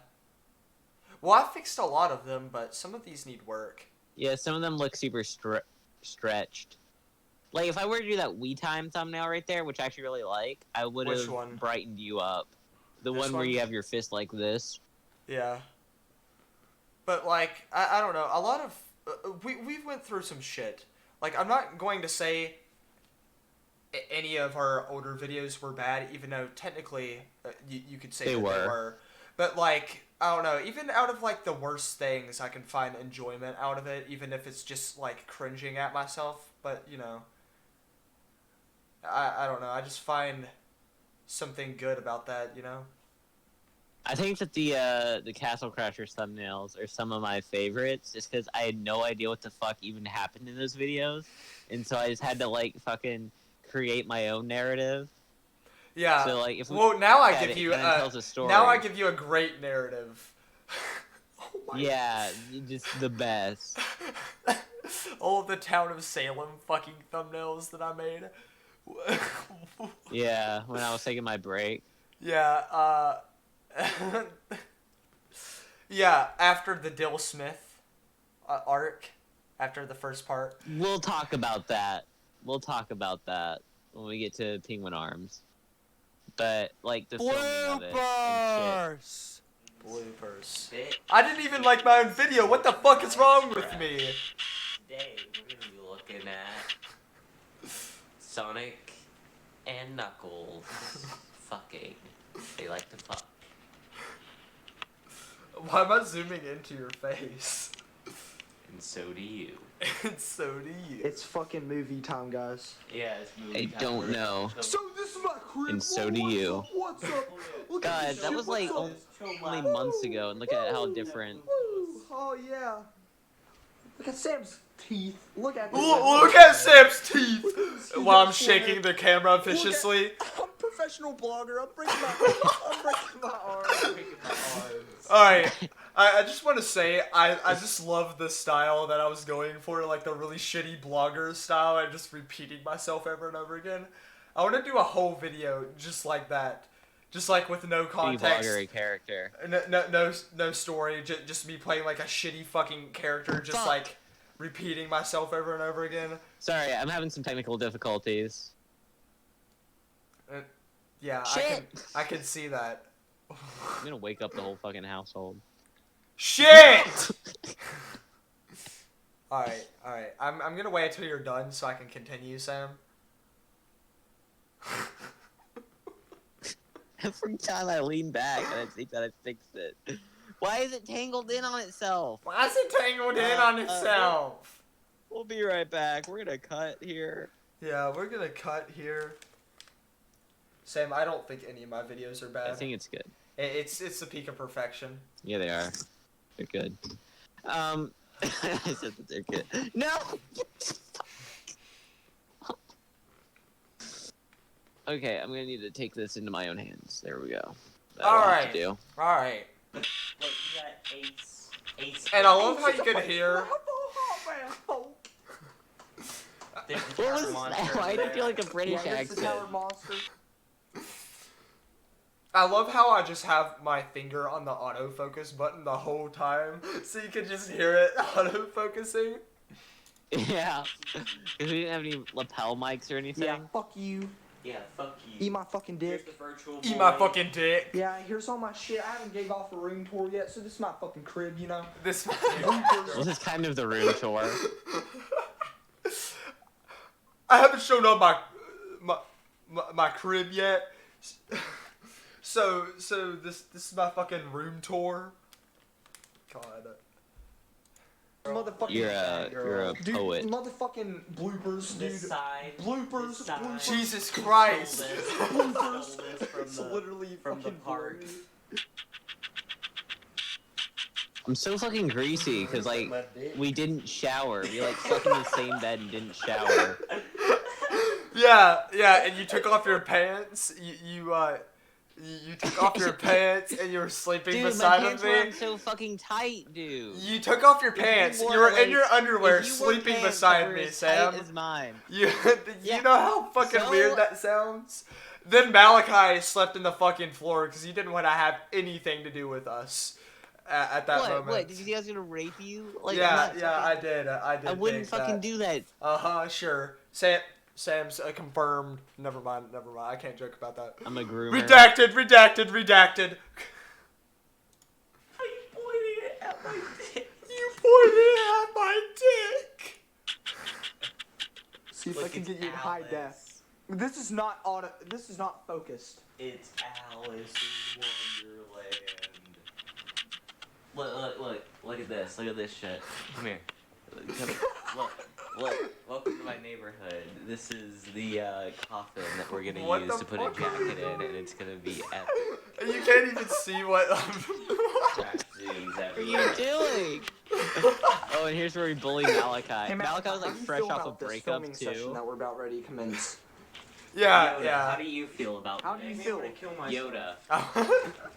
Well, I fixed a lot of them, but some of these need work. Yeah, some of them look super stretched. Like if I were to do that WeTime thumbnail right there, which I actually really like, I would Which have one? brightened you up. The This one where one? you have your fist like this. Yeah. But like I don't know, a lot of we went through some shit. Like I'm not going to say any of our older videos were bad, even though technically you could say They that they were. were. But like I don't know, even out of like the worst things, I can find enjoyment out of it, even if it's just like cringing at myself. But you know, I don't know. I just find something good about that, you know. I think that the Castle Crashers thumbnails are some of my favorites, just because I had no idea what the fuck even happened in those videos, and so I just had to like fucking create my own narrative. Yeah. So like if we Well, now I look at give it, you it kinda tells a story. now I give you a great narrative. Oh my Yeah, just the best. all of the town of Salem fucking thumbnails that I made. Yeah, when I was taking my break. Yeah, yeah, after the Dill Smith arc, after the first part. We'll talk about that. We'll talk about that when we get to Penguin Arms. But like the filming of it and shit. Bloopers. I didn't even like my own video. What the fuck is wrong with me? Today we're gonna be looking at Sonic and Knuckles fucking. They like to fuck. Why am I zooming into your face? And so do you. And so do you. It's fucking movie time, guys. Yeah, it's movie I time. don't know. So this is my crib. And so do What's you. Up? What's up? Look at God, this that shit. was What's like up? only months ago, and look at how different. Woo. Oh yeah. Look at Sam's teeth. Look at this. Look at Sam's teeth Look at this. He while I'm got shaking the camera viciously. I'm a professional blogger. I'm breaking my arm. Alright, I just want to say, I just love the style that I was going for, like the really shitty blogger style and just repeating myself over and over again. I want to do a whole video just like that. Just like with no context. Blogger character. No story, just me playing like a shitty fucking character, just Fuck. like repeating myself over and over again. Sorry, I'm having some technical difficulties. Yeah, Shit. I can see that. I'm gonna wake up the whole fucking household. Shit! Alright. I'm gonna wait until you're done so I can continue, Sam. Every time I lean back and I think that I fixed it. Why is it tangled in on itself? Why is it tangled in on itself? We'll be right back. We're gonna cut here. Yeah, we're gonna cut here. Sam, I don't think any of my videos are bad. I think it's good. It's the peak of perfection. Yeah, they are. They're good. I said that they're good. No! Okay, I'm gonna need to take this into my own hands. There we go. That'll have Alright. to do. Alright. But you got Ace. And I love how you can hear. There's the What Tower was Monster that? Why did you feel like a there. British Yeah, this is accent? Tower Monster. I love how I just have my finger on the autofocus button the whole time, so you can just hear it autofocusing. Yeah. Because we didn't have any lapel mics or anything. Yeah, fuck you. Yeah, fuck you. Eat my fucking Here's dick. the virtual Eat boy. my fucking dick. Yeah, here's all my shit. I haven't gave off a room tour yet, so this is my fucking crib, you know? This. This is kind of the room tour. I haven't shown up my crib yet. So this is my fucking room tour. God. Motherfucking. You're a Dude, poet. motherfucking bloopers, dude. This side. Bloopers, this side. bloopers. Jesus Christ. Stole this from It's the, literally from the fucking park. blurry. I'm so fucking greasy because like we didn't shower. We like slept in the same bed and didn't shower. Yeah, and you took off your pants. You took off your pants and you were sleeping Dude, my beside pants of were me. on so fucking tight, dude. You took off your If you pants. You wore, were like- in your underwear If you wore sleeping pants beside that were me, as Sam. tight as mine. You Yeah. know how fucking So- weird that sounds? Then Malachi slept in the fucking floor because he didn't want to have anything to do with us at that moment. What? Did you think I was gonna rape you? Like, I'm yeah, not yeah, fucking- I did. I did. I wouldn't think fucking that. do that. Sure. Sam's confirmed. Never mind. I can't joke about that. I'm a groomer. Redacted. Are you pointing it at my dick? You pointed at my dick. See if I Look, can it's get you in high def. Alice. This is not auto. This is not focused. It's Alice in Wonderland. Look at this. Look at this shit. Come here. Look. Welcome to my neighborhood. This is the coffin that we're gonna What use the to put fuck? a jacket in, and it's gonna be epic. You can't even see what. Zooms What are you everywhere. doing? Oh, and here's where we bully Malachi. Hey, Malachi was how like do you fresh feel off a about this breakup filming session too. that we're about ready to commence. Yeah, Yoda, yeah. How do you feel about How do you this? feel? Yoda.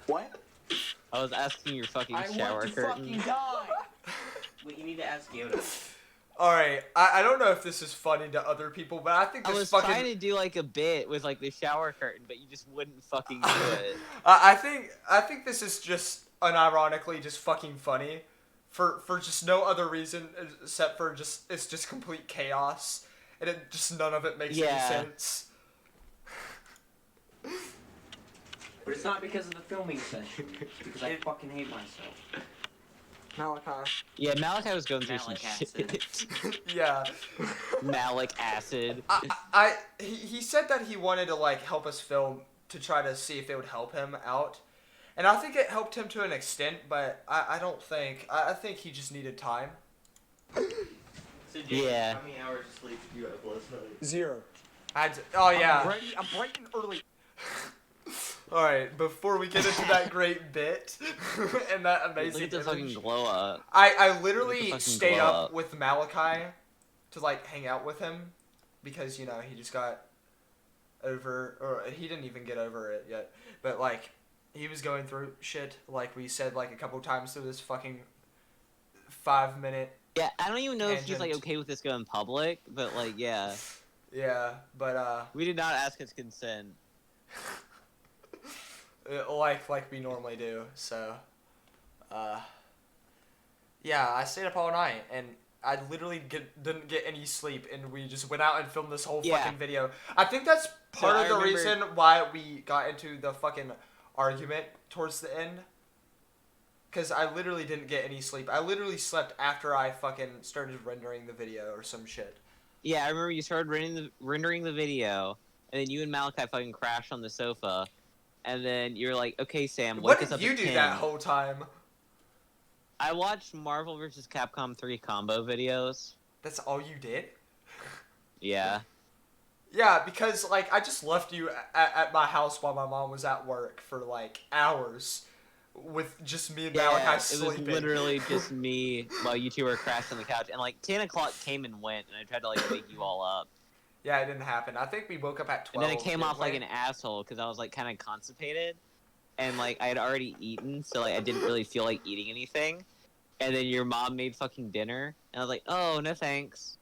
What? I was asking your fucking I shower want to curtain. fucking die. Wait, you need to ask Yoda. Alright, I don't know if this is funny to other people, but I think I this was fucking. trying to do like a bit with like the shower curtain, but you just wouldn't fucking do it. I think this is just unironically just fucking funny, for just no other reason except for just it's just complete chaos, and it just none of it makes any Yeah. sense. But it's not because of the filming session. It's because I fucking hate myself. Malachi. Yeah, Malachi was going through Malic some shit. Yeah. Malic acid. He said that he wanted to like help us film to try to see if it would help him out, and I think it helped him to an extent, but I don't think I think he just needed time. So, Jake, Yeah. how many hours of sleep did you have last night? 0. Oh yeah. I'm bright and early. All right. Before we get into that great bit and that Look amazing at the image, fucking glow up. I Look literally at the fucking stayed glow up up. with Malachi to like hang out with him because you know he just got over, or he didn't even get over it yet, but like he was going through shit like we said like a couple times through this fucking 5-minute. Yeah, I don't even know if he's like Tangent. okay with this going public, but like yeah, Yeah, but we did not ask his consent. like we normally do. So, yeah, I stayed up all night and I literally didn't get any sleep, and we just went out and filmed this whole Yeah. fucking video. I think that's part So of the I remember- reason why we got into the fucking argument towards the end. Cause I literally didn't get any sleep. I literally slept after I fucking started rendering the video or some shit. Yeah, I remember you started rendering the video, and then you and Malachi fucking crashed on the sofa, and then you're like, "Okay, Sam, What wake us did up you at do 10." that whole time? I watched Marvel vs. Capcom 3 combo videos. That's all you did? Yeah. Yeah, because like I just left you at my house while my mom was at work for like hours, with just me and Yeah, Malachi it was sleeping. literally just me while you two were crashed on the couch, and like 10 o'clock came and went, and I tried to like wake you all up, Yeah, it didn't happen. I think we woke up at 12. and then it came didn't off like we? an asshole because I was like kind of constipated, and like I had already eaten, so like I didn't really feel like eating anything, and then your mom made fucking dinner, and I was like, "Oh, no thanks."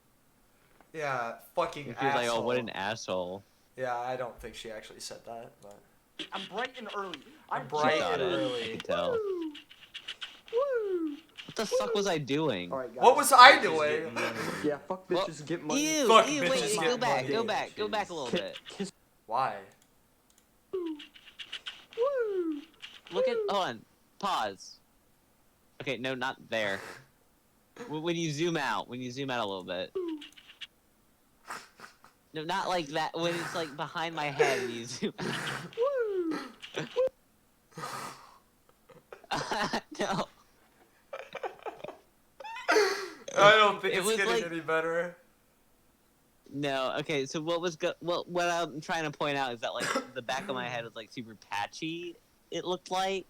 Yeah, fucking And she was like, asshole. "Oh, what an asshole." Yeah, I don't think she actually said that, but I'm bright and early. I'm She bright thought and it. I early. could tell. What the fuck was I doing? Alright, guys. What was I doing? Yeah, fuck Well, bitches get money. Ew, Fuck ew, bitches wait, get go back, money. go back, go back a little bit. Kiss. Why? Look at, hold on, pause. Okay, no, not there. When you zoom out a little bit. No, not like that, when it's like behind my head and you zoom out. No. I don't think It it's was getting like- any better. No, okay. So what I'm trying to point out is that like the back of my head was like super patchy. It looked like.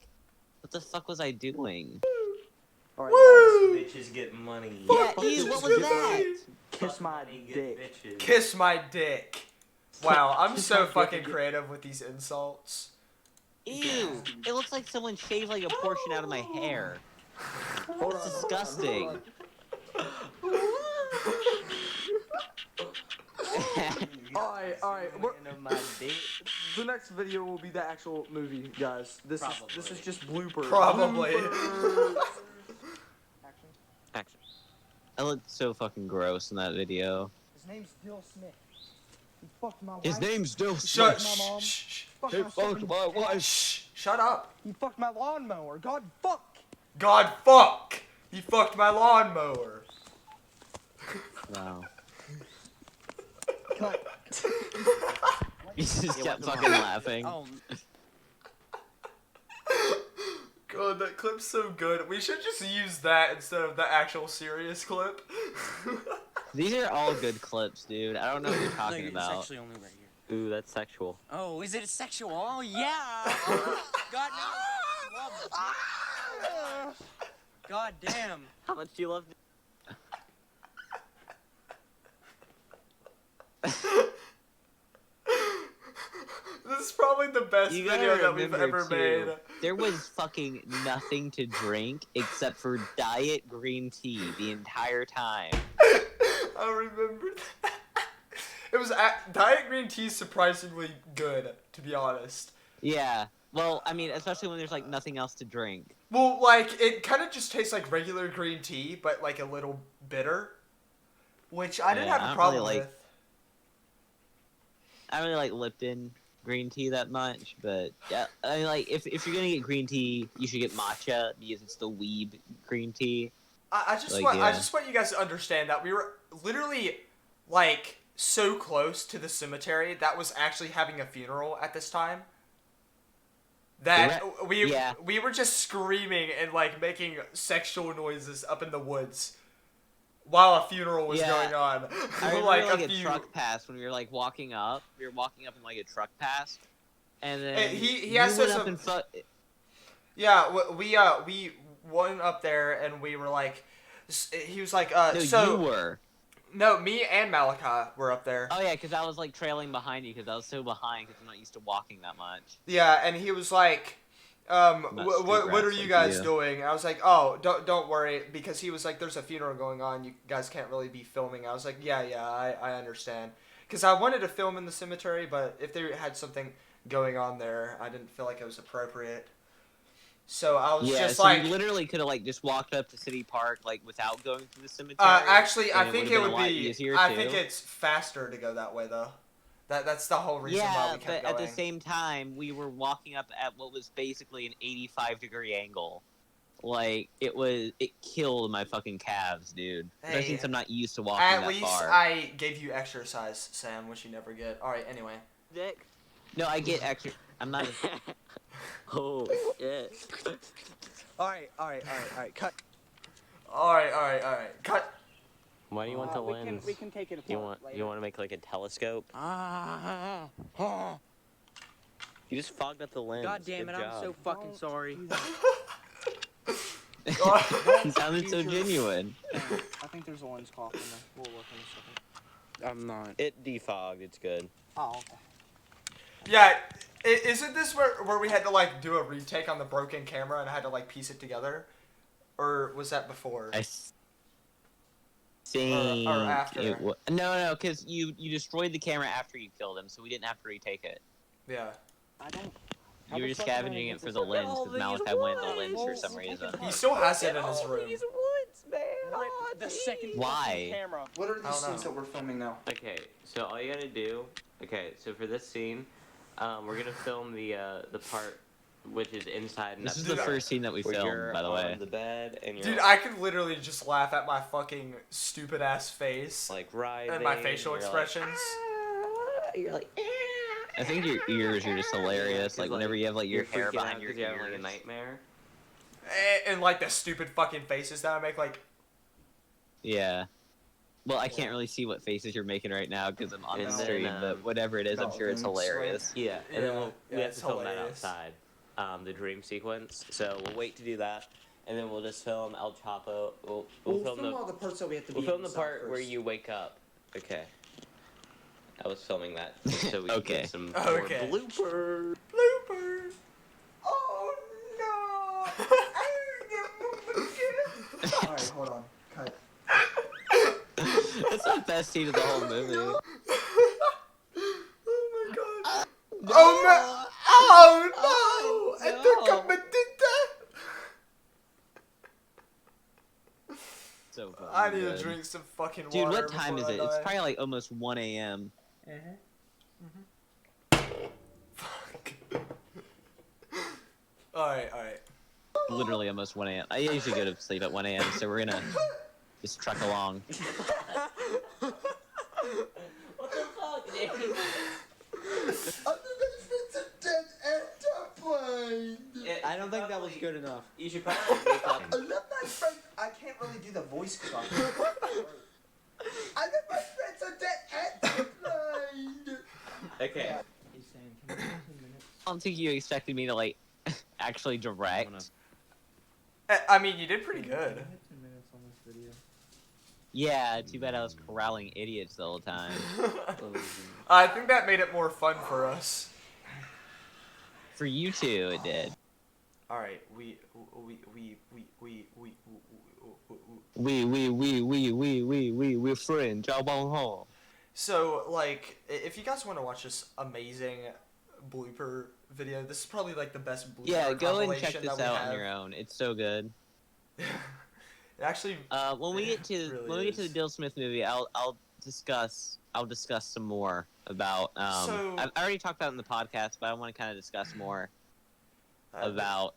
What the fuck was I doing? Alright, Woo! Bitches get money. Yeah, Fuck, ew, bitches what was get that? money. guys, kiss Fuck my money, get dick. bitches. Kiss my dick. Wow, I'm Kiss so my dick fucking and get- creative with these insults. Ew! It looks like someone shaved like a portion out of my hair. Hold It's on, disgusting. hold Alright, alright. Man of my dick. The next video will be the actual movie, guys. This Probably. is just bloopers. Probably. Bloopers. Action. I looked so fucking gross in that video. His name's Dill Smith. He fucked my wife. His name's still Shut. my mom. Shh. Fucked my second cat. Shh. Shut up. He fucked my lawnmower. God fuck. God fuck. He fucked my lawnmower. Wow. Cut. You just Yeah, kept what the fucking fuck? laughing. Oh, God, that clip's so good. We should just use that instead of the actual serious clip. These are all good clips, dude. I don't know what you're talking It's about. actually only right here. ooh, that's sexual. Oh, is it sexual? Oh, yeah. God, no. God damn. How much do you love? This is probably the best You gotta video that we've remember, ever too, made. there was fucking nothing to drink except for diet green tea the entire time. I remember that. It was Diet Green Tea surprisingly good, to be honest. Yeah. Well, I mean, especially when there's like nothing else to drink. Well, like, it kind of just tastes like regular green tea, but like a little bitter. Which I didn't Yeah, have I a don't problem really like- with. I don't really like Lipton green tea that much, but yeah, I mean, like if you're gonna get green tea, you should get matcha because it's the weeb green tea. I just Like, want I yeah. just want you guys to understand that we were literally like so close to the cemetery that was actually having a funeral at this time. That Yeah. we were just screaming and like making sexual noises up in the woods while a funeral was Yeah. going on. I remember like like a a few. truck pass when we were like walking up. We were walking up in like a truck pass, and then And he you asked went us up a- and Yeah, we went up there and we were like, he was like, no, so you were. no, me and Malachi were up there. Oh yeah, because I was like trailing behind you because I was so behind because I'm not used to walking that much. Yeah, and he was like, Not what street are rats you like guys you. doing? And I was like, oh, don't worry, because he was like, there's a funeral going on, you guys can't really be filming. I was like, yeah, I understand, because I wanted to film in the cemetery, but if they had something going on there, I didn't feel like it was appropriate. So I was Yeah, just so like, you literally could have like just walked up to City Park like without going through the cemetery. actually, I and think would've it been a would lot be, easier I too. think it's faster to go that way though. That's the whole reason why Yeah, we but kept at going. the same time, we were walking up at what was basically an 85-degree angle. Like it killed my fucking calves, dude. Especially Hey, since I'm not used to walking At that least far. I gave you exercise, Sam, which you never get. Alright, anyway. Dick. No, I get extra. I'm not. Oh shit. Alright, cut. Alright. Cut. Why do you want the we lens? can take it apart You want later. you want to make like a telescope? Ah. You just fogged up the lens. God damn Good it, I'm job. so fucking sorry. He sounded so genuine. I think there's a lens cloth in there. We'll look in a second. I'm not. It defogged. It's good. Oh, okay. Yeah, isn't this where we had to like do a retake on the broken camera and I had to like piece it together? Or was that before? I think after. it no, because you destroyed the camera after you killed him, so we didn't have to retake it. Yeah. I don't. how You were the just fuck am I scavenging gonna it for get the this lens apart? because Malachi wanted the lens for some reason. He still has it in his room. Rip the second Why? fucking camera. What are I these don't scenes know. that we're filming now? Okay, so all you gotta do. Okay, so for this scene, we're gonna film the part which is inside. This is Dude, the first scene that we where filmed, you're by the on way. the bed and you're Dude, I could literally just laugh at my fucking stupid ass face like riding and my facial you're like, expressions. you're like. I think your ears are just hilarious. Like whenever you have like your you're hair freaking behind out your 'cause you're having like a ears. nightmare. And like the stupid fucking faces that I make, like, Yeah. Well, I can't really see what faces you're making right now because I'm on the And then, stream, but whatever it is, I'm sure it's Dolphins, right? hilarious. Yeah, and then Yeah, we have it's to film that hilarious. outside, the dream sequence. So we'll wait to do that, and then we'll just film El Chapo. We'll film all the parts that we have to we'll be film the inside part where first. you wake up. Okay. I was filming that just so we could Okay. get some Okay. more bloopers. Blooper. Oh no! Alright, hold on. Cut. That's the best scene of the whole movie. Oh my god. Oh no! Oh no! no. So fucking I need good. to drink some fucking Dude, water. what time is before it? I It's die. probably like almost 1 a.m. Fuck. Alright. Literally almost 1 a.m. I usually go to sleep at 1 a.m., so we're gonna just truck along. What the fuck? It's a dead airplane! I don't think that was good enough. You should probably wake up. I love my friend. I can't really do the voice stuff. I love my friends a dead airplane! Okay. He's saying, can we do 2 minutes? I don't think you expected me to like actually direct. I mean, you did pretty Can good. we hit 2 minutes on this video? Yeah, too bad I was corralling idiots the whole time. I think that made it more fun for us. For you two, it did. Alright, we We're friends. Zhao Bong Ho. So, like, if you guys want to watch this amazing blooper video, this is probably like the best blooper Yeah, go and compilation check this that we out have. on your own. It's so good. It actually, When we get to It really when we get to the is. Dill Smith movie, I'll discuss some more about. So- I already talked about it in the podcast, but I want to kind of discuss more about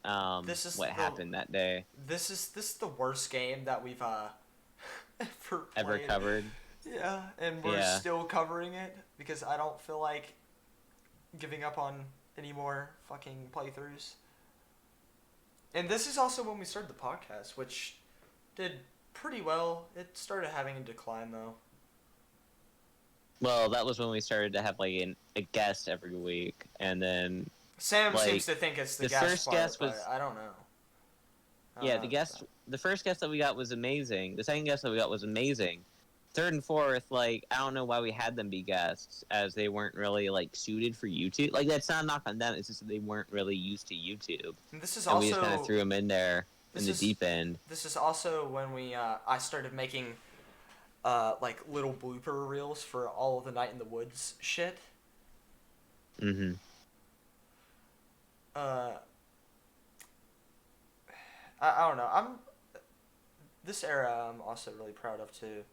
this is what the- happened that day. this is the worst game that we've Ever played. covered. Yeah, and we're Yeah. still covering it because I don't feel like giving up on any more fucking playthroughs. And this is also when we started the podcast, which did pretty well. It started having a decline though. Well, that was when we started to have like a guest every week, and then Sam Like, seems to think it's the, the guest first part, guest but was- I don't know. I don't yeah, know the about guest, that. the first guest that we got was amazing. The second guest that we got was amazing. Third and fourth, like I don't know why we had them be guests, as they weren't really like suited for YouTube. Like that's not a knock on them. It's just that they weren't really used to YouTube, And this is and we also just kind of threw them in there in this the is- deep end. This is also when I started making like little blooper reels for all of the Night in the Woods shit. Mm-hmm. I don't know. This era I'm also really proud of too.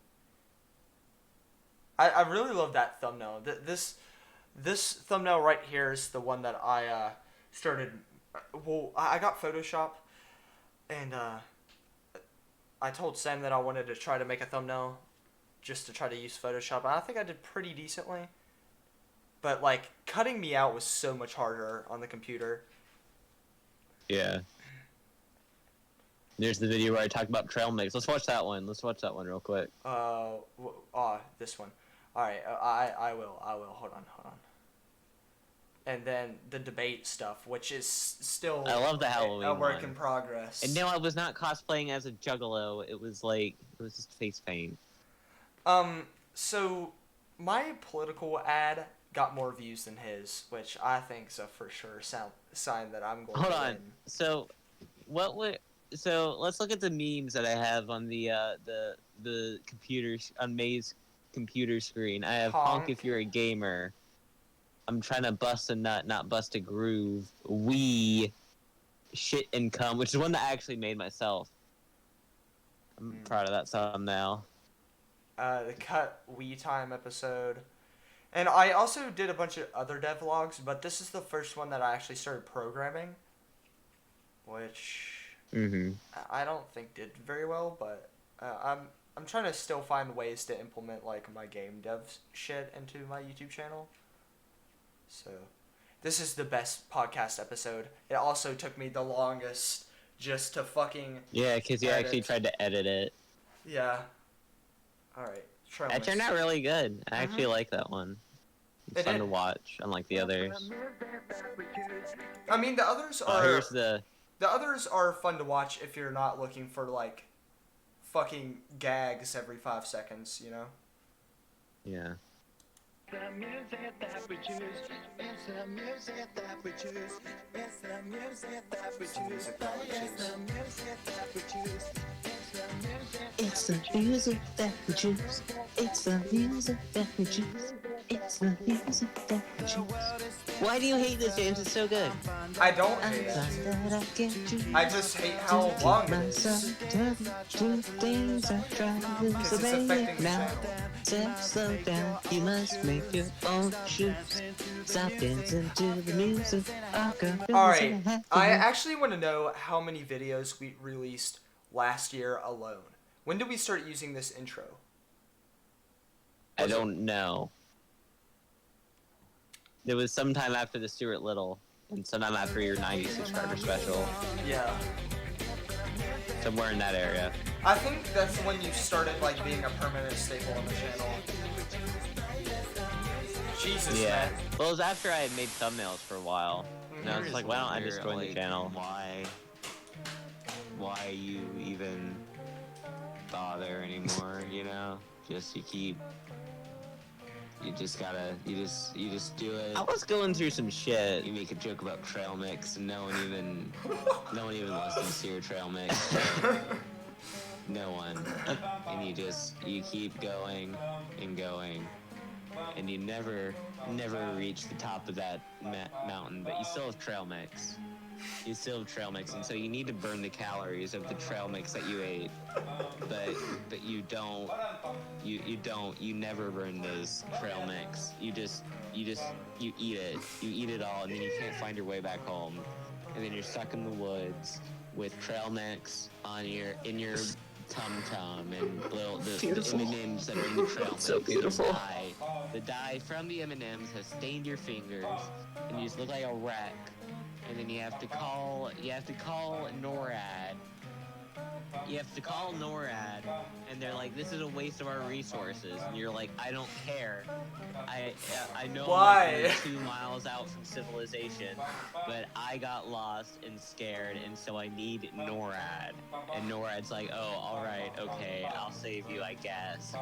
I really love that thumbnail. This thumbnail right here is the one that I started. Well, I got Photoshop, and I told Sam that I wanted to try to make a thumbnail, just to try to use Photoshop. And I think I did pretty decently. But like cutting me out was so much harder on the computer. Yeah. There's the video where I talked about trail mix. Let's watch that one. Let's watch that one real quick. This one. All right, I will. Hold on. And then the debate stuff, which is still I love the Halloween a work one. in progress. And no, I was not cosplaying as a juggalo. It was just face paint. So my political ad got more views than his, which I think is a for sure sign that I'm going Hold to on. win. So, so let's look at the memes that I have on the computer on May's computer screen. I have honk if you're a gamer. I'm trying to bust a nut, not bust a groove. We shit and cum, which is one that I actually made myself. I'm proud of that thumbnail. The Cut We Time episode. And I also did a bunch of other devlogs, but this is the first one that I actually started programming, which Mm-hmm. I don't think did very well, but I'm trying to still find ways to implement like my game dev shit into my YouTube channel. So, this is the best podcast episode. It also took me the longest just to fucking Yeah, because you actually Edit. tried to edit it. yeah. All right. Trail That mix. turned out really good. I actually like that one. It's It fun did. to watch, unlike the others. I mean, the others Oh, are here's the. fun to watch if you're not looking for like fucking gags every 5 seconds, you know? Yeah. The music that we choose. It's the music that we choose. It's the music that we choose. It's the music that we choose. It's the music that we choose. It's the music that we choose. It's the music that we choose. Why do you hate this, James? It's so good. I don't I hate it. find that I get you. I just hate how long it is. Do things I try to Because it's disobey affecting the now. channel. Say slow down, you must make your own shoes. Stop dancing to the music. Alright, I actually want to know how many videos we released last year alone. When did we start using this intro? I don't know. It was sometime after the Stuart Little, and sometime after your 90 subscriber special. Yeah. Somewhere in that area. I think that's when you started like being a permanent staple on the channel. Jesus, Yeah. man. Well, it was after I had made thumbnails for a while. And I was like, why don't I just join the channel? Why you even bother anymore, you know? Just you just gotta, you just do it. I was going through some shit. You make a joke about trail mix and no one even listens to your trail mix. No one. And you keep going and going. And you never reach the top of that mountain, but you still have trail mix. You still have trail mix, and so you need to burn the calories of the trail mix that you ate. But you don't. You never burn those trail mix. You eat it. You eat it all, and then you can't find your way back home. And then you're stuck in the woods with trail mix in your tum-tum and the M&Ms that are in the trail mix. So beautiful. The dye from the M&Ms has stained your fingers, and you just look like a wreck. And then you have to call NORAD. You have to call NORAD, and they're like, "This is a waste of our resources." And you're like, "I don't care. I know Why? I'm like 2 miles out from civilization, but I got lost and scared, and so I need NORAD." And NORAD's like, "Oh, all right, okay, I'll save you, I guess."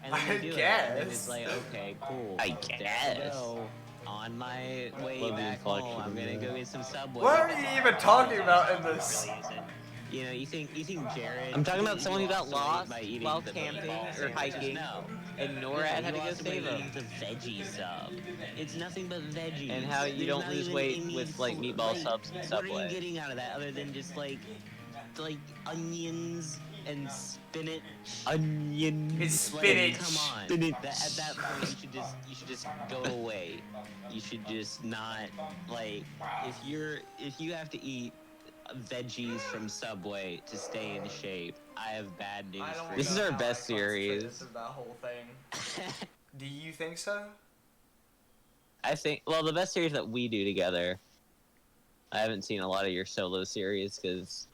And then I you do it, and then it's like, "Okay, cool. I There we guess. go. On my way Love the back inflection home, I'm in gonna there. go get some Subway." What are you even talking about in this? Really isn't. You know, you think Jared? I'm talking you about think someone who got the weight lost by eating while the camping meatball or sandwiches? hiking, No. and NORAD had to go lost the save weight him. eating the veggie sub. It's nothing but veggies. And how you There's don't not lose even weight any with, like, meatball subs and What are Subway. you getting out of that other than just like onions and spinach? Onion. It's Like, spinach. come on. Spinach. At that point, you should just go away. You should just not like if you have to eat veggies from Subway to stay in shape. I have bad news I don't for This you. is know our how best I concentrated series. through that whole thing. Do you think so? I think, well, the best series that we do together. I haven't seen a lot of your solo series because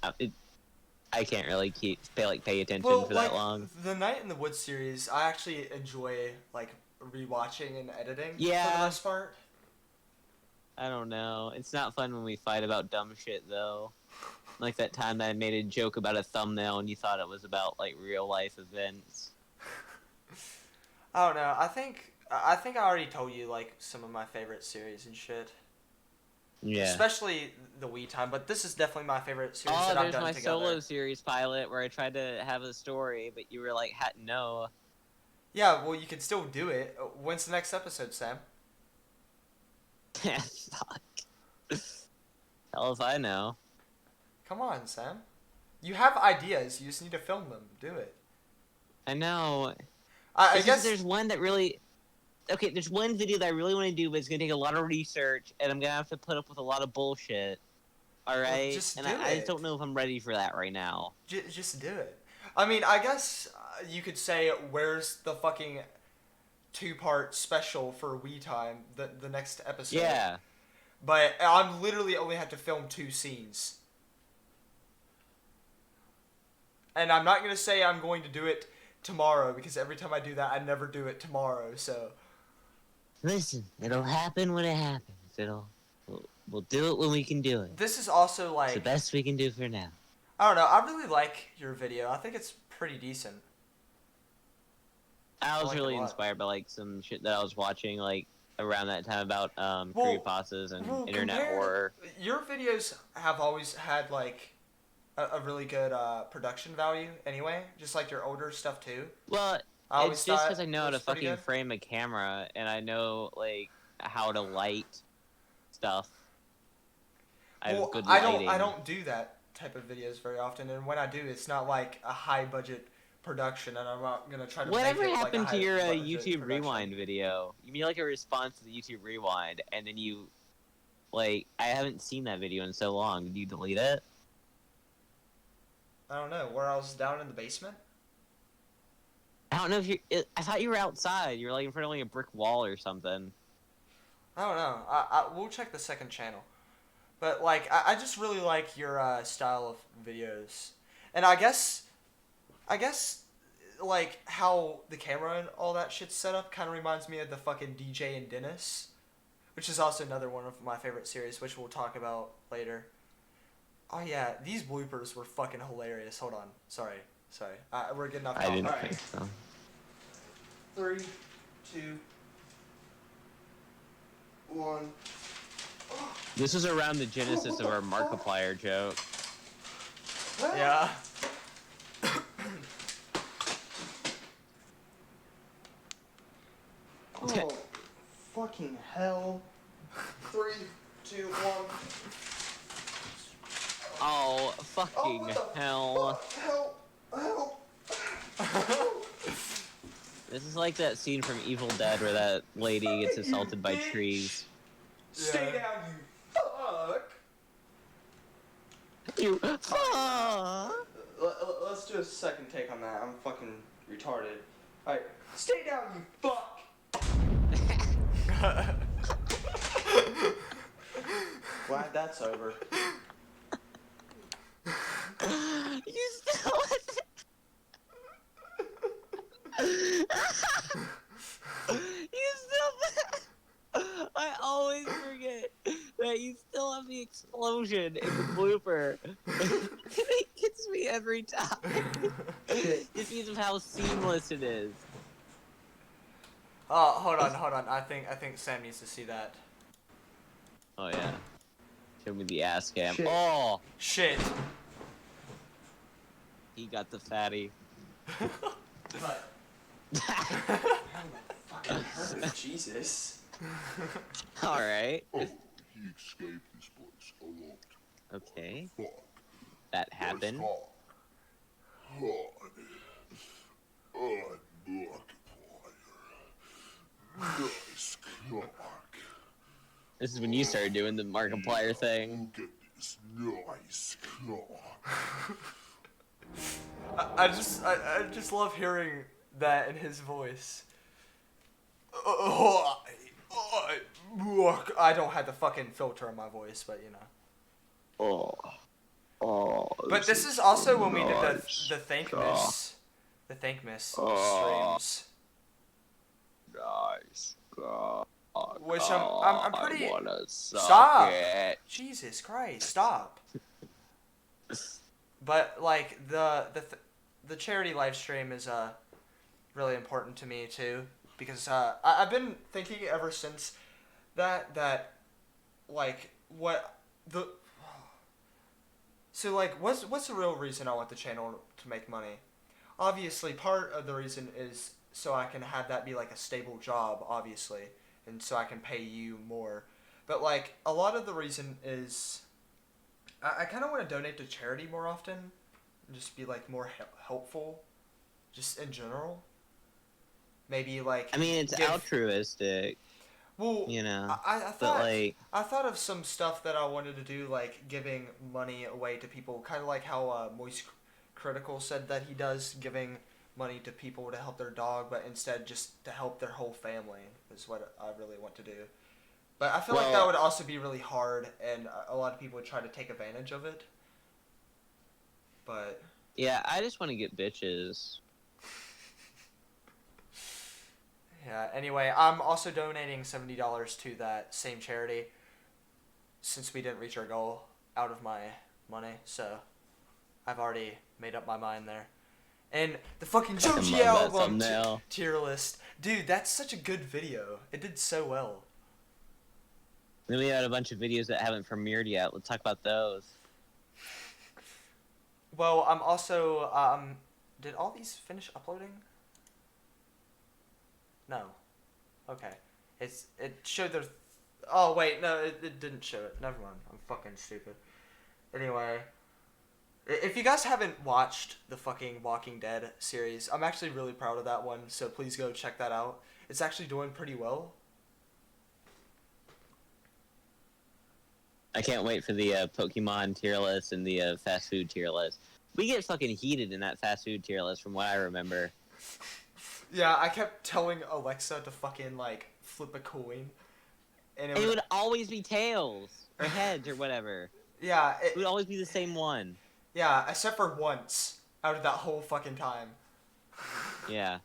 I can't really pay attention for that long. the Night in the Woods series, I actually enjoy like rewatching and editing for Yeah. the most part. I don't know. It's not fun when we fight about dumb shit though. Like that time that I made a joke about a thumbnail and you thought it was about like real life events. I don't know. I think I already told you like some of my favorite series and shit. Yeah. Especially the Wii time, but this is definitely my favorite series Oh, that I've there's done my together. solo series pilot where I tried to have a story, but you were like, no. Yeah, well, you can still do it. When's the next episode, Sam? Fuck. Hell if I know. Come on, Sam. You have ideas. You just need to film them. Do it. I know. I It's just guess there's one that really. Okay, there's one video that I really want to do, but it's gonna take a lot of research, and I'm gonna have to put up with a lot of bullshit. All right, just and do I it. just don't know if I'm ready for that right now. just do it. I mean, I guess you could say, where's the fucking 2-part special for Wii time, the next episode? Yeah. But I'm literally only have to film 2 scenes. And I'm not gonna say I'm going to do it tomorrow because every time I do that, I never do it tomorrow. So Listen, it'll happen when it happens. We'll do it when we can do it. this is also It's like the best we can do for now. I don't know. I really like your video. I think it's pretty decent. I was like it really a lot. inspired by like some shit that I was watching like around that time about Well, creepypastas and internet compared- horror. Your videos have always had like a really good production value. Anyway, just like your older stuff too. Well, I always it's just thought because I know how it to was pretty fucking good. frame a camera and I know like how to light stuff. I have good lighting. I don't do that type of videos very often, and when I do, it's not like a high budget production, and I'm not gonna try to. Whatever make it happened like a to your high budget YouTube production. Rewind video? You mean like a response to the YouTube Rewind, and then you, like, I haven't seen that video in so long. Did you delete it? I don't know where I was down in the basement. I don't know if you. I thought you were outside. You were like in front of like a brick wall or something. I don't know. We'll check the second channel, but like I just really like your style of videos, and I guess like how the camera and all that shit's set up kind of reminds me of the fucking DJ and Dennis, which is also another one of my favorite series, which we'll talk about later. Oh yeah, these bloopers were fucking hilarious. Hold on, sorry. We're getting off I topic. didn't Alright. think so. 3, 2, 1. This was around the genesis of our Markiplier joke. Yeah. Oh, fucking hell. 3, 2, 1. Oh, fucking hell. Help. This is like that scene from Evil Dead where that lady gets assaulted by bitch. trees. Stay down, you fuck. You fuck. Let's do a second take on that. I'm fucking retarded. Alright. Stay down, you fuck. Glad that's over. You still You still I always forget that you still have the explosion in the blooper. It gets me every time. Just because of how seamless it is. Oh, hold on. I think Sam needs to see that. Oh yeah. Show me the ass cam. Shit. Oh, Shit. he got the fatty. But fucking hurt. Jesus. All right. Oh, he escaped this place alone. Okay. Fuck. That happened. I'm Markiplier. Nice cock. This is when you started doing the Markiplier thing. Look at this nice cock. I just love hearing that in his voice. I don't have the fucking filter on my voice, but you know. Oh. But this is also when we did nice the Thank cock. Miss, streams, Nice. God. which I'm pretty. I wanna suck Stop! it. Jesus Christ! Stop. But like the charity live stream is really important to me too, because I've been thinking ever since that like what the so like what's the real reason I want the channel to make money? Obviously, part of the reason is so I can have that be like a stable job, obviously, and so I can pay you more. But like a lot of the reason is I kind of want to donate to charity more often, and just be like more helpful, just in general. Maybe like I mean, it's give- altruistic, Well, you know. I But thought like, I thought of some stuff that I wanted to do, like giving money away to people, kind of like how Moist Critical said that he does, giving money to people to help their dog, but instead just to help their whole family is what I really want to do. But I feel like that Well- would also be really hard, and a lot of people would try to take advantage of it. But Yeah, I just want to get bitches. Yeah, anyway, I'm also donating $70 to that same charity since we didn't reach our goal out of my money, so I've already made up my mind there. And the fucking Fucking Joji love that album thumbnail. tier list. Dude, that's such a good video. It did so well. Then we had a bunch of videos that haven't premiered yet. Let's talk about those. Well, I'm also, did all these finish uploading? No. Okay. It showed their, oh wait, no, it didn't show it. Never mind. I'm fucking stupid. Anyway, if you guys haven't watched the fucking Walking Dead series, I'm actually really proud of that one, so please go check that out. It's actually doing pretty well. I can't wait for the Pokemon tier list and the fast food tier list. We get fucking heated in that fast food tier list from what I remember. Yeah, I kept telling Alexa to fucking, like, flip a coin. And It would always be tails or heads or whatever. yeah, It would always be the same one. yeah, except for once out of that whole fucking time. Yeah.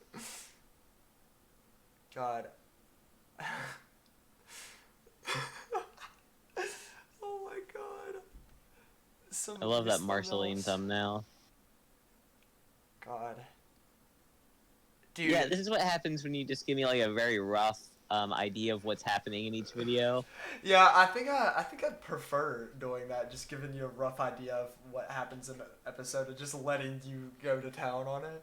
God. Oh my god. Some I love of these that Marceline thumbnails. thumbnail. God. Dude. Yeah, this is what happens when you just give me like a very rough idea of what's happening in each video. Yeah, I think I'd prefer doing that, just giving you a rough idea of what happens in an episode and just letting you go to town on it.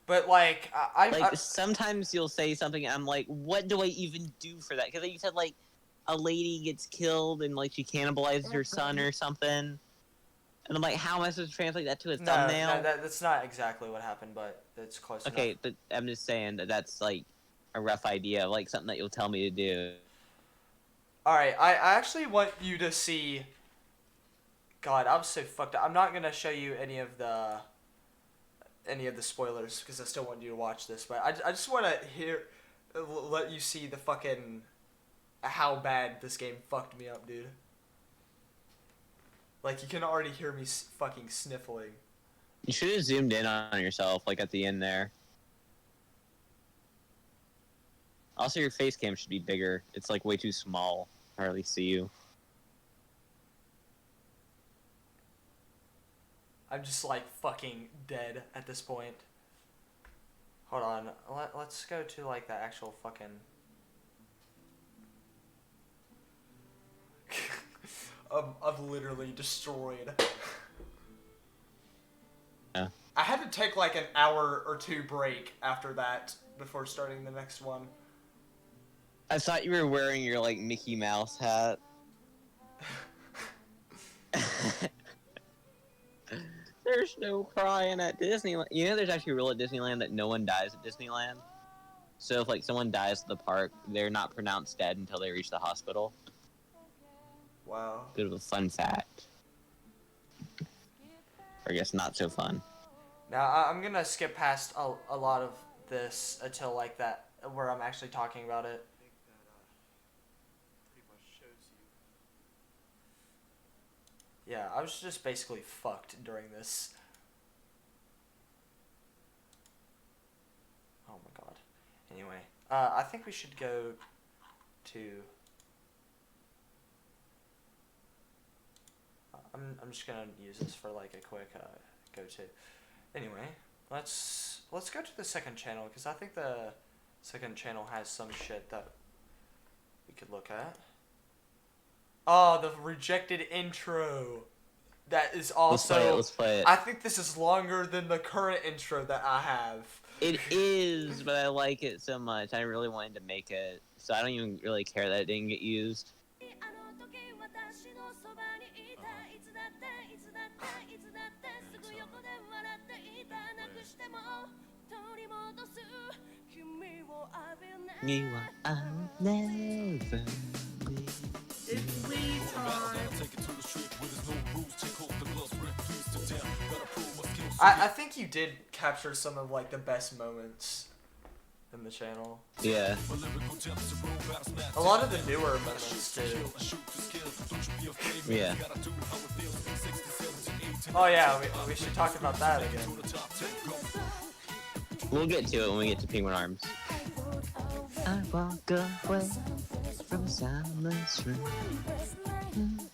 But like, I Sometimes you'll say something and I'm like, what do I even do for that? Because like you said, like, a lady gets killed and like she cannibalizes her son or something. And I'm like, how am I supposed to translate that to a thumbnail? No, that's not exactly what happened, but it's close enough. Okay, but I'm just saying that that's like a rough idea, like something that you'll tell me to do. Alright, I actually want you to see... God, I'm so fucked up. I'm not gonna show you any of the spoilers, because I still want you to watch this, but I just want to let you see the fucking... how bad this game fucked me up, dude. Like, you can already hear me fucking sniffling. You should have zoomed in on yourself, like at the end there. Also, your face cam should be bigger. It's like way too small. I hardly see you. I'm just like fucking dead at this point. Hold on, let's go to like the actual fucking... I've literally destroyed. Yeah. I had to take like an hour or two break after that before starting the next one. I thought you were wearing your like Mickey Mouse hat. There's no crying at Disneyland. You know, there's actually a rule at Disneyland that no one dies at Disneyland. So if like someone dies at the park, they're not pronounced dead until they reach the hospital. Wow. Bit of a fun fact. Or I guess not so fun. Now I'm gonna skip past a lot of this until like that where I'm actually talking about it. Yeah, I was just basically fucked during this. Oh my god. Anyway, I think we should go to... I'm just gonna use this for like a quick go-to. Anyway, let's go to the second channel, because I think the second channel has some shit that we could look at. Oh, the rejected intro. That is also... Let's play it. I think this is longer than the current intro that I have. It is, but I like it so much. I really wanted to make it, so I don't even really care that it didn't get used. You are never It's Lee time. I think you did capture some of like the best moments in the channel. Yeah. A lot of the newer moments too. Yeah. Oh yeah, we should talk about that again. We'll get to it when we get to Penguin Arms. I walk away from a silence room.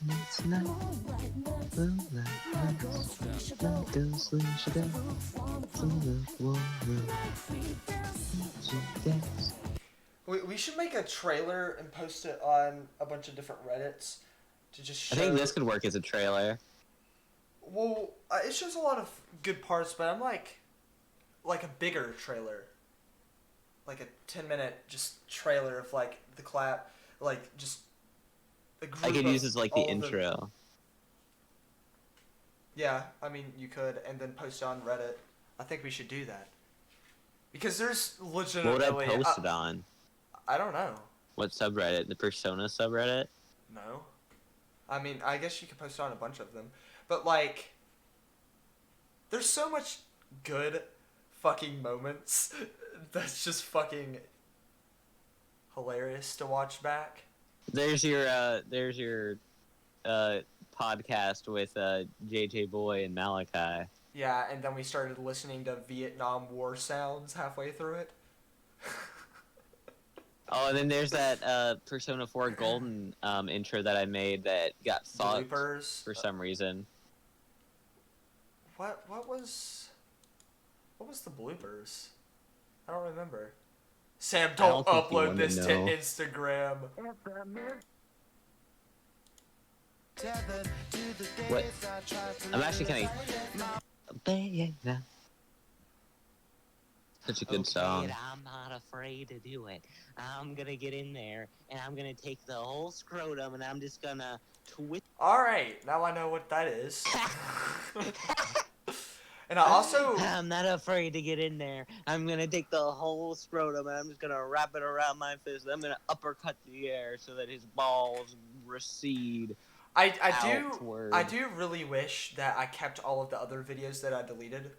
It's night, moonlight nights. Like those leisure days from the war room. She dance. We should make a trailer and post it on a bunch of different Reddits to just show. I think this could work as a trailer. Well, it shows a lot of good parts, but I'm like a bigger trailer. Like a 10-minute just trailer of like the clap, like just a group I could of use this like the all intro. Yeah, I mean you could, and then post it on Reddit. I think we should do that. Because there's What legitimately. would I post it on? I don't know. What subreddit? The Persona subreddit? No. I mean, I guess you could post it on a bunch of them. But, like, there's so much good fucking moments that's just fucking hilarious to watch back. There's your podcast with JJ Boy and Malachi. Yeah, and then we started listening to Vietnam War sounds halfway through it. Oh, and then there's that Persona 4 Golden intro that I made that got fucked Bloopers. for some reason. What was the bloopers? I don't remember. Sam, don't don't think you upload wanna this to know. Instagram. What? I'm actually kind of such a good song. I'm not afraid to do it. I'm gonna get in there and I'm gonna take the whole scrotum and I'm just gonna twist. Alright, now I know what that is. And I also... I'm not afraid to get in there. I'm gonna take the whole scrotum and I'm just gonna wrap it around my fist. I'm gonna uppercut the air so that his balls recede. I outward. do really wish that I kept all of the other videos that I deleted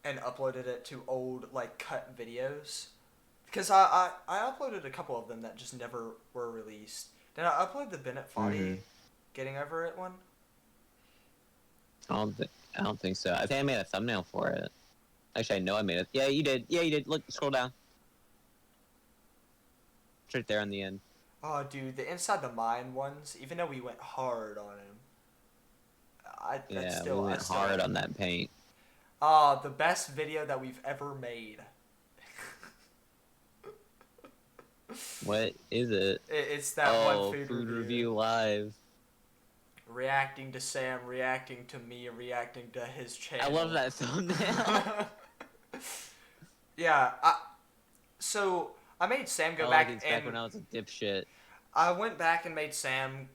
and uploaded it to old, like, cut videos. Because I uploaded a couple of them that just never were released. Did I upload the Bennett Foddy Getting Over It one? I don't think so. I think I made a thumbnail for it. Actually, I know I made it. Yeah, you did. Yeah, you did. Look, scroll down. It's right there on the end. Oh, dude, the Inside the Mind ones, even though we went hard on him, We went hard on that paint. The best video that we've ever made. What is it? It's that one food review live. Reacting to Sam, reacting to me, reacting to his channel. I love that thumbnail. Yeah, so I made Sam go back and when I was a dipshit. I went back and made Sam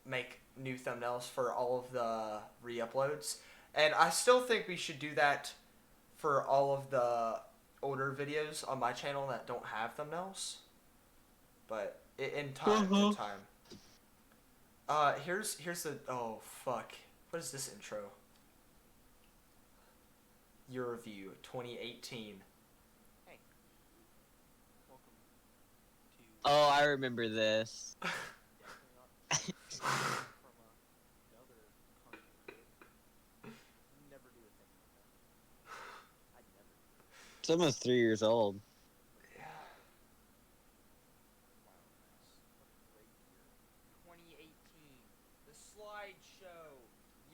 make new thumbnails for all of the re-uploads, and I still think we should do that for all of the older videos on my channel that don't have thumbnails. But in time, in time. Here's the oh fuck. What is this intro? Your Review 2018. Oh, I remember this. It's almost 3 years old. Yeah. 2018. The slideshow.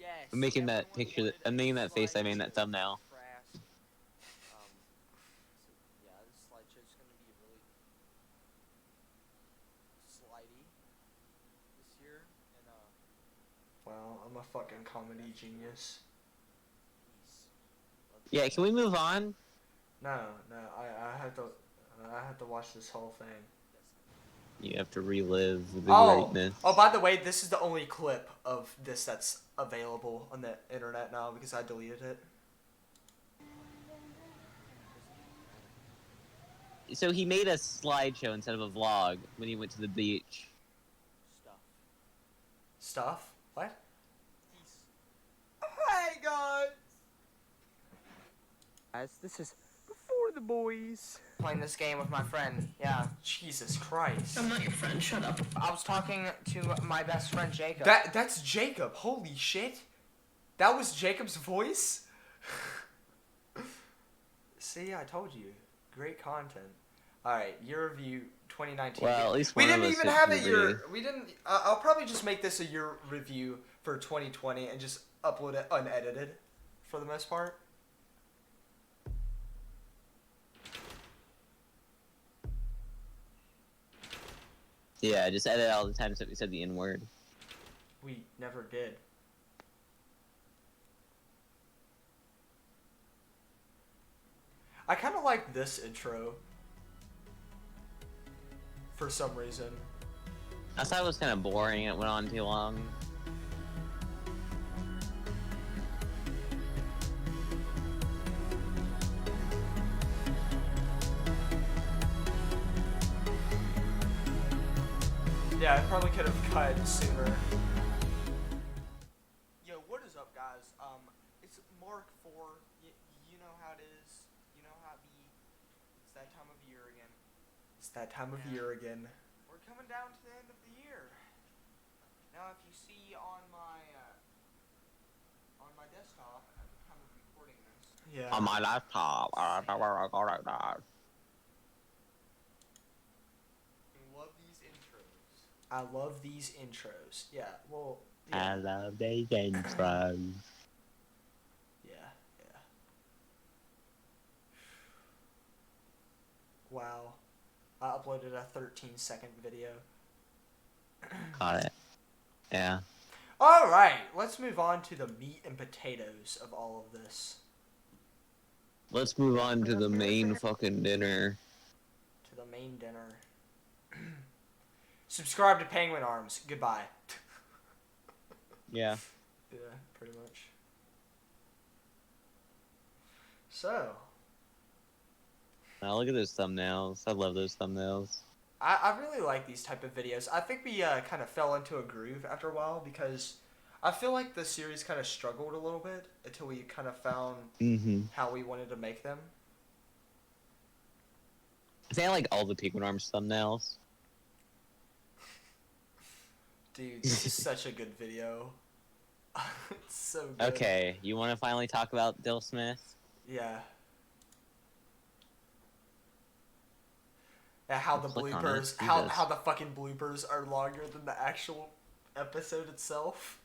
Yes. I'm making that everyone picture. wanted I'm making a that face I made in that slideshow. thumbnail. Crass. Yeah, this slideshow's gonna be really slidey this year, and Wow, I'm a fucking comedy genius. peace. Yeah, can we move on? No, I had to watch this whole thing. You have to relive the greatness. Oh, by the way, this is the only clip of this that's available on the internet now because I deleted it. So he made a slideshow instead of a vlog when he went to the beach. Stuff? What? Hey guys! Guys, this is Before the Boys. Playing this game with my friend, yeah. Jesus Christ. I'm not your friend, shut up. I was talking to my best friend Jacob. That's Jacob. Holy shit. That was Jacob's voice? See, I told you. Great content. Alright, year review 2019. Well, at least we one of didn't us even didn't have a agree. year. We didn't. I'll probably just make this a year review for 2020 and just upload it unedited for the most part. Yeah, just edit all the times that we said the N word. We never did. I kind of like this intro. For some reason. I thought it was kind of boring. It went on too long. Yeah, I probably could have cut sooner. Yo, what is up, guys? It's Mark 4. You know how it is. You know how it be. It's that time of year again. It's that time of year again. We're coming down to the end of the year. Now, if you see on my desktop at the time of recording this. Yeah. On my laptop. I love these intros. I love these intros. Yeah, well. Yeah. I love these intros. Yeah. Wow. I uploaded a 13-second video. Got it. Yeah. Alright, let's move on to the meat and potatoes of all of this. Let's move on to the main fucking dinner. To the main dinner. Subscribe to Penguin Arms. Goodbye. Yeah. Yeah, pretty much. So. Now look at those thumbnails. I love those thumbnails. I really like these type of videos. I think we kind of fell into a groove after a while because I feel like the series kind of struggled a little bit until we kind of found how we wanted to make them. I think I like all the Penguin Arms thumbnails. Dude, this is such a good video. It's so good. Okay, you want to finally talk about Dill Smith? Yeah. Yeah, how the Click on it. bloopers, Do how this. the fucking bloopers are longer than the actual episode itself.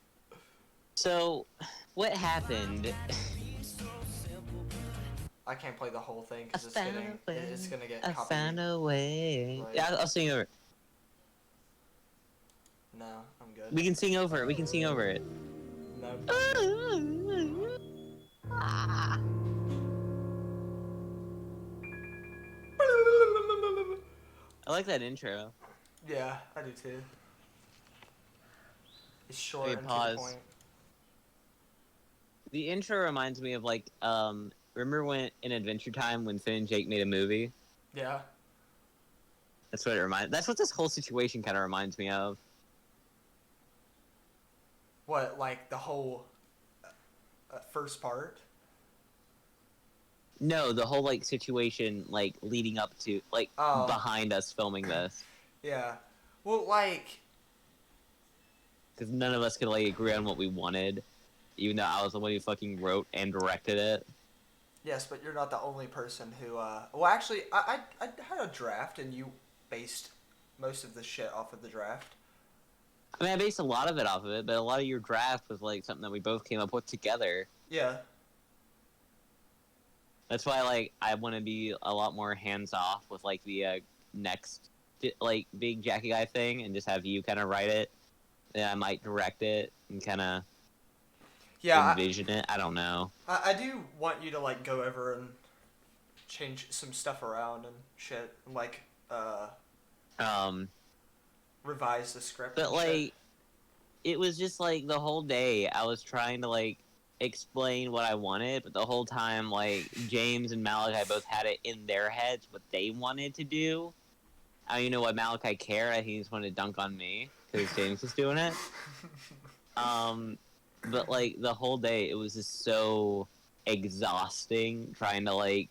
So, what happened? I can't play the whole thing because it's gonna get I copied. found a way. Right. Yeah, I'll sing over it. No, I'm good. We can sing over it. We can sing over it. No. I like that intro. Yeah, I do too. It's short Okay, and pause. to the point. The intro reminds me of like, remember when in Adventure Time when Finn and Jake made a movie? Yeah. That's what it reminds. That's what this whole situation kind of reminds me of. What, like the whole first part? No, the whole like situation like leading up to like Oh. behind us filming this, Yeah. Well, like, because none of us could like agree on what we wanted, even though I was the one who fucking wrote and directed it. yes, but you're not the only person who, well, actually, I had a draft and you based most of the shit off of the draft. I mean, I based a lot of it off of it, but a lot of your draft was like something that we both came up with together. Yeah. That's why, like, I want to be a lot more hands-off with, like, the next, like, big Jackie Guy thing, and just have you kind of write it, and I might direct it, and kind of envision it. I don't know. I do want you to, like, go over and change some stuff around and shit, and, like, revise the script. But, and shit. like, it was just, like, the whole day, I was trying to, like, explain what I wanted, but the whole time, like, James and Malachi both had it in their heads what they wanted to do. I don't even know why Malachi cared. I think he just wanted to dunk on me because James was doing it. But like the whole day, it was just so exhausting trying to like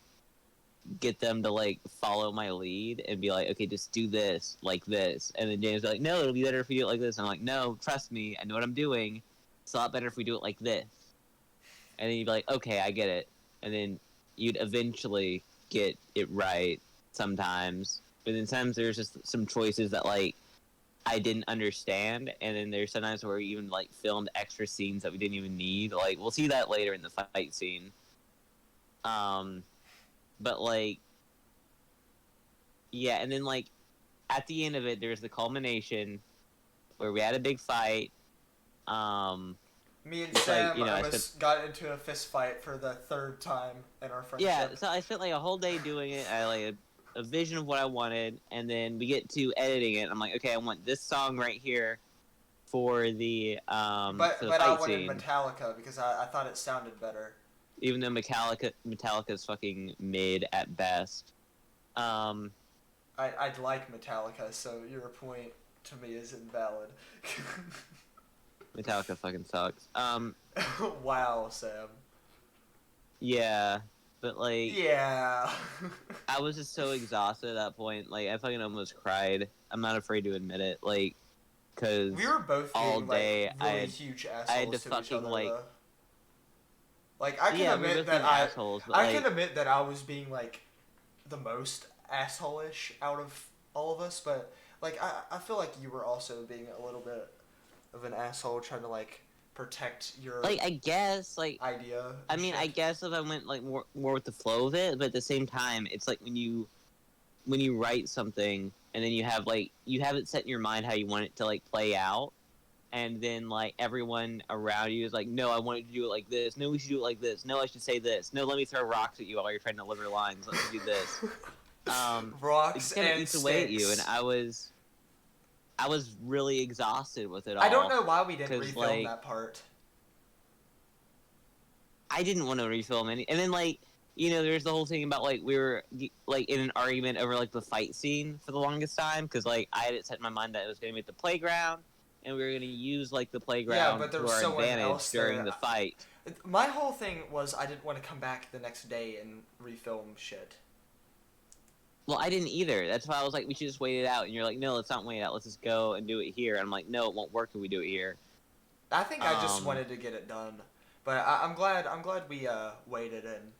get them to like follow my lead and be like, okay, just do this like this, and then James was like, no, it'll be better if we do it like this. And I'm like, no, trust me, I know what I'm doing. It's a lot better if we do it like this. and then you'd be like, okay, I get it, and then you'd eventually get it right sometimes. But then sometimes there's just some choices that like I didn't understand, and then there's sometimes where we even like filmed extra scenes that we didn't even need. Like we'll see that later in the fight scene. But like, yeah, and then like at the end of it, there's the culmination where we had a big fight. Me and It's Sam like, you know, I almost got into a fist fight for the 3rd time in our friendship. Yeah, so I spent like a whole day doing it. I had like a vision of what I wanted, and then we get to editing it. I'm like, okay, I want this song right here for the But for the I fight wanted scene. Metallica because I thought it sounded better. Even though Metallica's fucking mid at best. I'd like Metallica, so your point to me is invalid. Metallica fucking sucks. Wow, Sam. Yeah, but like, Yeah. I was just so exhausted at that point. Like, I fucking almost cried. I'm not afraid to admit it. Like, cause We were both being, all day like, really I had- huge I assholes had to each fucking, other, like- though. Like, I can yeah, we were admit both being that assholes, but I like, can admit that I was being, like, the most asshole-ish out of all of us, but, like, I feel like you were also being a little bit of an asshole trying to, like, protect your like I guess like. idea. I and mean, shit. I guess if I went like more with the flow of it, but at the same time, it's like when you write something and then you have it set in your mind how you want it to like play out, and then like everyone around you is like, no, I want you to do it like this. No, we should do it like this. No, I should say this. No, let me throw rocks at you while you're trying to deliver lines. Let me do this. Rocks It kind of and eats away at you, and sticks. I was really exhausted with it all. I don't know why we didn't 'cause, refilm like, that part. I didn't want to refilm any, and then like, you know, there's the whole thing about like we were like in an argument over like the fight scene for the longest time because like I had it set in my mind that it was going to be at the playground and we were going to use like the playground but there to was our someone advantage else during there. the fight. My whole thing was I didn't want to come back the next day and refilm shit. Well, I didn't either. That's why I was like, we should just wait it out. And you're like, no, let's not wait it out. Let's just go and do it here. And I'm like, no, it won't work if we do it here. I think I just Um, wanted to get it done, but I'm glad we waited and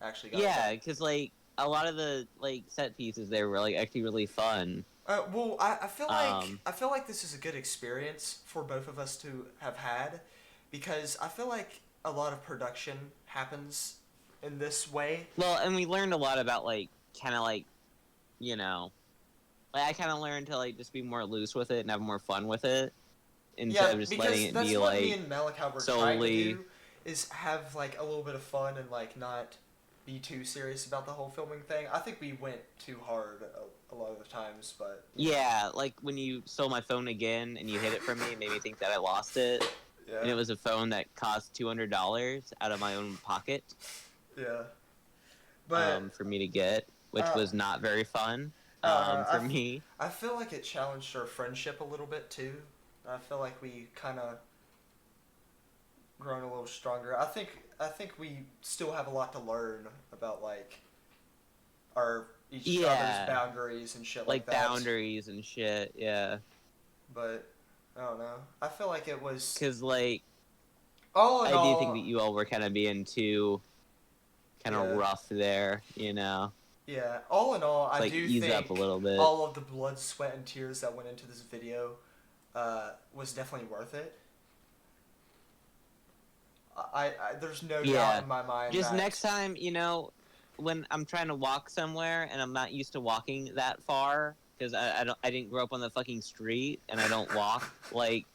actually got Yeah, it because like a lot of the like set pieces there were like actually really fun. done. Well, I feel like Um, this is a good experience for both of us to have had, because I feel like a lot of production happens in this way. Well, and we learned a lot about like kind of like, you know, like I kind of learned to like just be more loose with it and have more fun with it instead of just because letting it that's be what like me and Malak were trying to solely. do, is have like a little bit of fun and like not be too serious about the whole filming thing. I think we went too hard a lot of the times, but Yeah, like when you stole my phone again and you hid it from me, it made me think that I lost it, yeah, and it was a phone that cost $200 out of my own pocket, yeah. But for me to get, which was not very fun for me. I feel like it challenged our friendship a little bit too. I feel like we kind of grown a little stronger. I think we still have a lot to learn about like our each Yeah. other's boundaries and shit like Like that. boundaries and shit, yeah. But I don't know. I feel like it was Because like all in I all. do think that you all were kind of being too kind of Yeah. rough there, you know. Yeah, all in all, I Like do ease think up a little bit. all of the blood, sweat, and tears that went into this video was definitely worth it. I there's no Yeah. doubt in my mind. Just that, next time, you know, when I'm trying to walk somewhere and I'm not used to walking that far because I didn't grow up on the fucking street and I don't walk like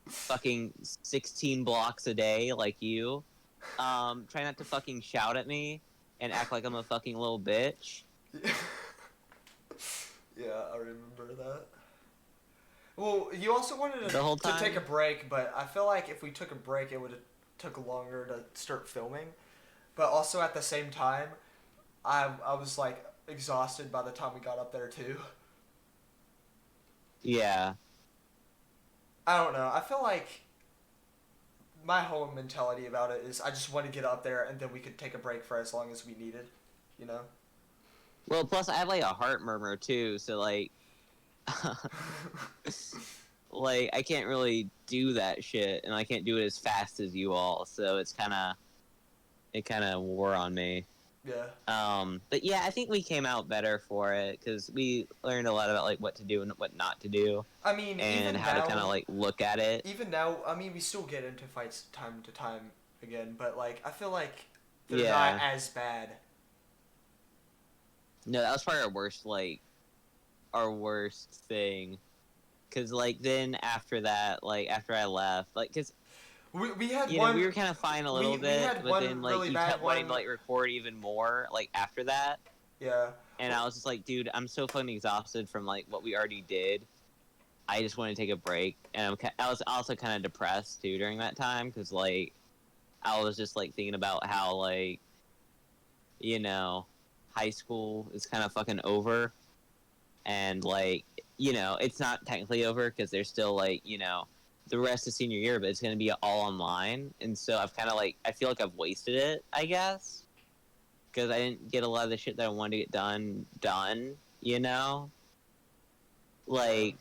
fucking 16 blocks a day like you. Try not to fucking shout at me and act like I'm a fucking little bitch. Yeah, I remember that. Well, you also wanted The whole to take a time? break, but I feel like if we took a break, it would have took longer to start filming. But also at the same time, I was like exhausted by the time we got up there too. Yeah. I don't know. I feel like my whole mentality about it is I just want to get up there and then we could take a break for as long as we needed, you know? Well, plus I have like a heart murmur too, so like like I can't really do that shit and I can't do it as fast as you all, so it's kind of it kind of wore on me. Yeah. But yeah, I think we came out better for it because we learned a lot about like what to do and what not to do, I mean, and even how now, to kind of like look at it. Even now, I mean, we still get into fights time to time again, but like I feel like they're Yeah. not as bad. No, that was probably our worst thing. Cause like then after that, like after I left, like cause We had you one. know we were kind of fine a little we bit, had but one then like really you bad kept wanting to one. like record even more like after that, Yeah. and I was just like, dude, I'm so fucking exhausted from like what we already did. I just want to take a break, and I was also kind of depressed too during that time because like I was just like thinking about how like you know high school is kind of fucking over, and like you know it's not technically over because there's still like you know the rest of senior year, but it's gonna be all online, and so I've kind of like I feel like I've wasted it, I guess, because I didn't get a lot of the shit that I wanted to get done, you know, like,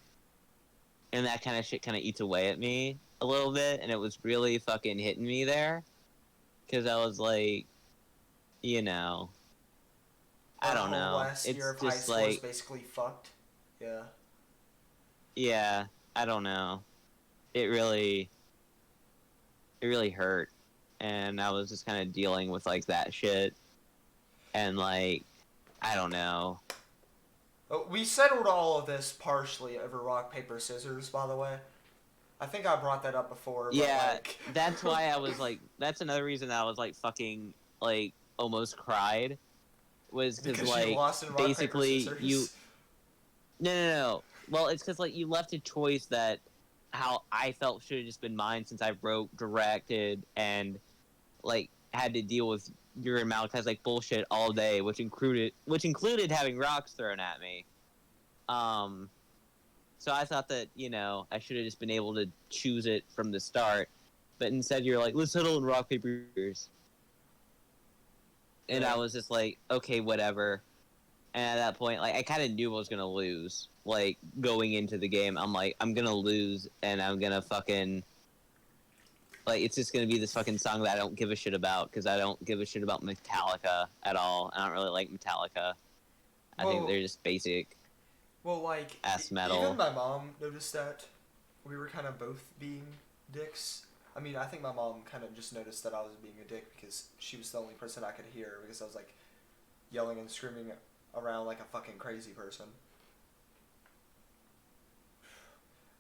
and that kind of shit kind of eats away at me a little bit, and it was really fucking hitting me there, because I was like, you know, I don't know, Last year of it's high just school like, is basically fucked. Yeah. yeah, I don't know, it really hurt, and I was just kind of dealing with like that shit, and like I don't know. We settled all of this partially over rock paper scissors, by the way. I think I brought that up before. But Yeah, like... that's why I was like, that's another reason I was like fucking like almost cried, was because like you lost in rock, basically paper, scissors? you no. Well, it's because like you left a choice that how I felt should have just been mine since I wrote, directed, and like had to deal with your and Malachi's like bullshit all day, which included having rocks thrown at me. So I thought that you know I should have just been able to choose it from the start, but instead you're like, let's settle in rock paper scissors, and I was just like, okay, whatever. And at that point, like I kind of knew I was gonna lose. Like going into the game, I'm like, I'm gonna lose, and I'm gonna fucking like it's just gonna be this fucking song that I don't give a shit about because I don't give a shit about Metallica at all. I don't really like Metallica. I think they're just basic. Well, like ass metal. Even my mom noticed that we were kind of both being dicks. I mean, I think my mom kind of just noticed that I was being a dick because she was the only person I could hear because I was like yelling and screaming around like a fucking crazy person.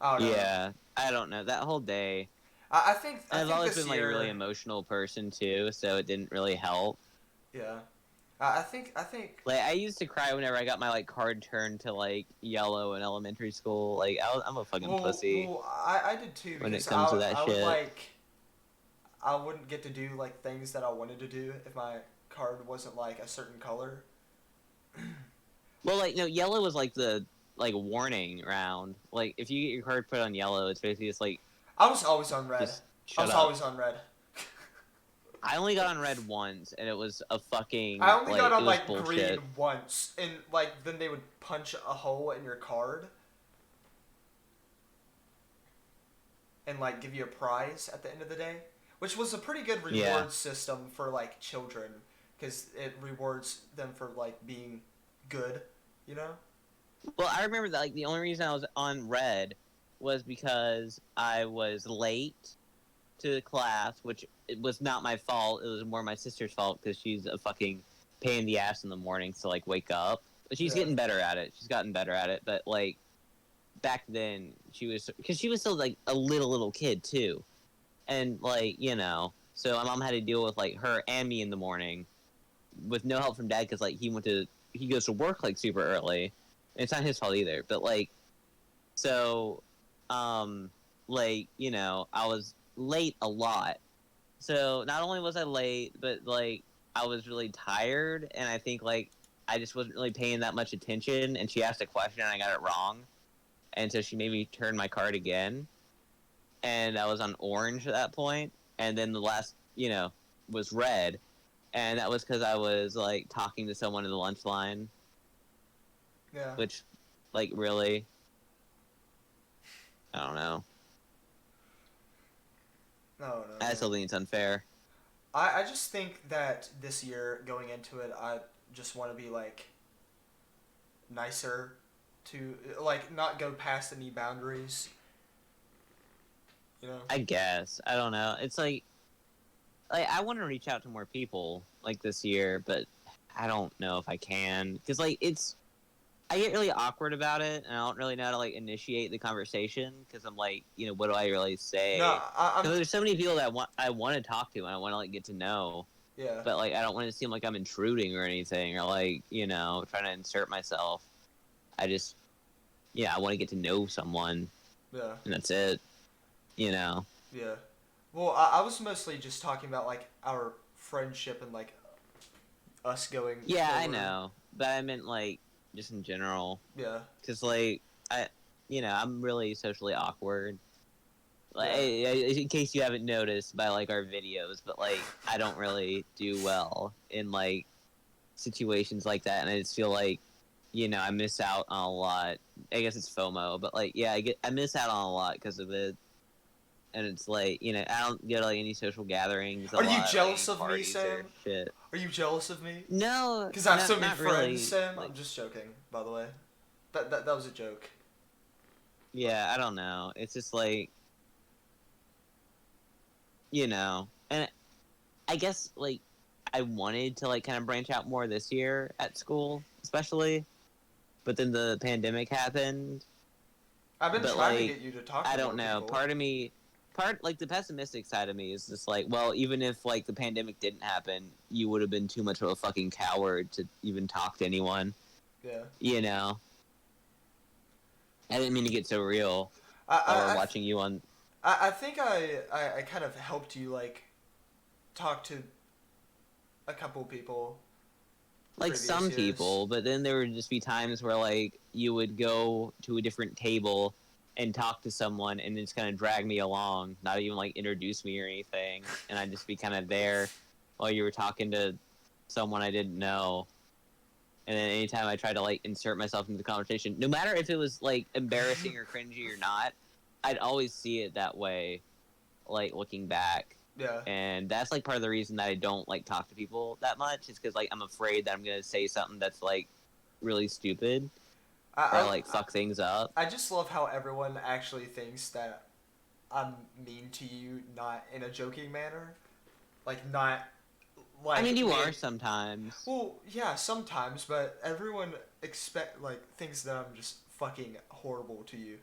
I don't know. Yeah, I don't know. That whole day. I think I've always this been like a really emotional person too, so it didn't really help. Yeah. I think like I used to cry whenever I got my like card turned to like yellow in elementary school. Like I'm a fucking pussy. Well, I did too. When it comes to that shit, would, like, I wouldn't get to do like things that I wanted to do if my card wasn't like a certain color. Well, like no, yellow was like the like warning round. Like if you get your card put on yellow, it's basically just like I was always on red. Always on red. I only got on red once, and it was a fucking. I only got on like bullshit. green once, and like then they would punch a hole in your card, and like give you a prize at the end of the day, which was a pretty good reward system for like children, because it rewards them for like being good, you know. Well, I remember that like the only reason I was on red was because I was late to class, which it was not my fault. It was more my sister's fault because she's a fucking pain in the ass in the mornings to like wake up. But she's getting better at it. She's gotten better at it. But like back then, she was because she was still like a little kid too, and like you know, so my mom had to deal with like her and me in the morning, with no help from dad because like he goes to work like super early. And it's not his fault either. But like, so, like you know, I was late a lot. So not only was I late, but like I was really tired, and I think like I just wasn't really paying that much attention. And she asked a question, and I got it wrong, and so she made me turn my card again, and I was on orange at that point, and then the last was red, and that was because I was like talking to someone in the lunch line. Yeah. Which, like, really, I don't know. No. I still think it's unfair. I just think that this year going into it, I just want to be like nicer to like not go past any boundaries. You know? I guess. I don't know. It's like I want to reach out to more people like this year, but I don't know if I can because like I get really awkward about it, and I don't really know how to like initiate the conversation because I'm like, you know, what do I really say? No, I'm There's so many people that I want to talk to and I want to like get to know, yeah. but like I don't want to seem like I'm intruding or anything or like you know trying to insert myself. I just I want to get to know someone, Yeah. and that's it. You know. Yeah. Well, I was mostly just talking about like our friendship and like us going. Yeah, I forward. know, but I meant like just in general. Yeah. Cause like I'm really socially awkward. Like, Yeah. in case you haven't noticed by like our videos, but like I don't really do well in like situations like that, and I just feel like I miss out on a lot. I guess it's FOMO, but like I miss out on a lot because of it. And it's like I don't go to like any social gatherings. Are you lot, jealous like, of me, parties or Sam? Shit. Are you jealous of me? No, Because I have not- so many not friends, really. Sam. Like, I'm just joking, by the way. That was a joke. yeah, I don't know. It's just like, and I guess like I wanted to like kind of branch out more this year at school, especially, but then the pandemic happened. I've been But, trying to like, get you to talk to I don't more know. people. Part of me, like the pessimistic side of me is just like, well, even if like the pandemic didn't happen, you would have been too much of a fucking coward to even talk to anyone. Yeah. I didn't mean to get so real. I Watching you on. I think I kind of helped you like talk to a couple people. Like previous some years. people, but then there would just be times where like you would go to a different table and talk to someone and just kind of drag me along, not even like introduce me or anything, and I'd just be kind of there while you were talking to someone I didn't know. And then anytime I tried to like insert myself into the conversation, no matter if it was like embarrassing or cringy or not, I'd always see it that way, like looking back. Yeah. And that's like part of the reason that I don't like talk to people that much is because like I'm afraid that I'm gonna say something that's like really stupid or like fuck things up. I just love how everyone actually thinks that I'm mean to you, not in a joking manner, like not like. I mean, you me- are sometimes. Well, yeah, sometimes, but everyone thinks that I'm just fucking horrible to you,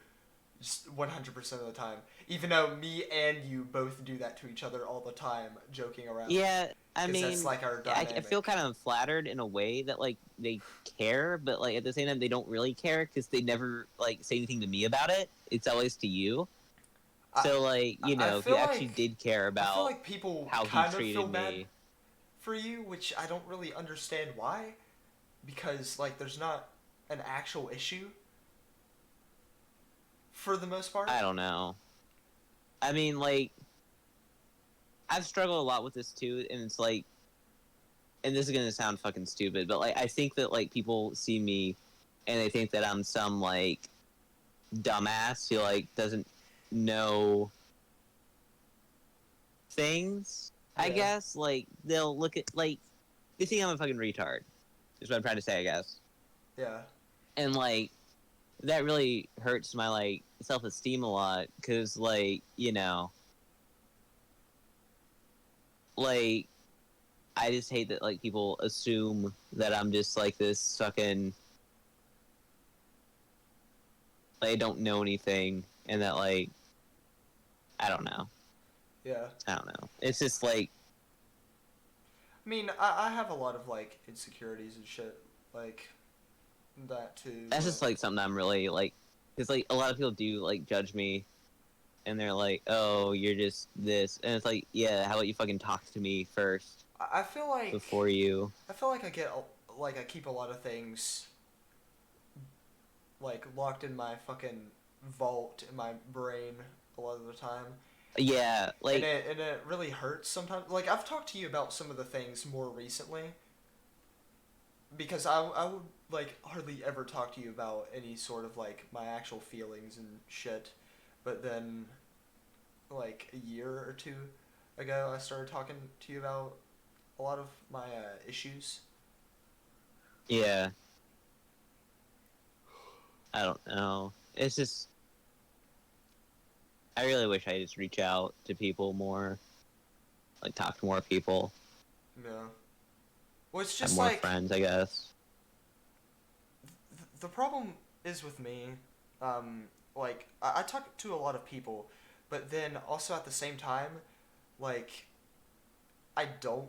just 100% of the time. Even though me and you both do that to each other all the time, joking around. Yeah, I 'Cause mean, that's like our I dynamic. feel kind of flattered in a way that like they care, but like at the same time they don't really care because they never like say anything to me about it. It's always to you. So like I if you feel actually like- did care I feel about like people how kind he of treated feel bad me. for you, which I don't really understand why, because like there's not an actual issue for the most part. I don't know. I mean, like, I've struggled a lot with this too, and it's like, and this is gonna sound fucking stupid, but like, I think that like people see me, and they think that I'm some like dumbass who like doesn't know things. I Yeah. guess like they'll look at like they think I'm a fucking retard. Is what I'm trying to say, I guess. Yeah. And like that really hurts my like self-esteem a lot because like like I just hate that like people assume that I'm just like this fucking like I don't know anything and that like I don't know. Yeah. I don't know. It's just like I mean, I have a lot of like insecurities and shit like that too. that's just like something I'm really like because like a lot of people do like judge me and they're like, oh, you're just this, and it's like, yeah, how about you fucking talk to me first I feel like before you I feel like I keep a lot of things like locked in my fucking vault in my brain a lot of the time. yeah, like And it really hurts sometimes. Like, I've talked to you about some of the things more recently. Because I would, like, hardly ever talk to you about any sort of, like, my actual feelings and shit. But then, like, a year or two ago I started talking to you about a lot of my issues. Yeah. I don't know. It's just, I really wish I just reach out to people more, like talk to more people, Yeah. Well, it's have just more like friends, I guess. the problem is with me, like I talk to a lot of people, but then also at the same time, like I don't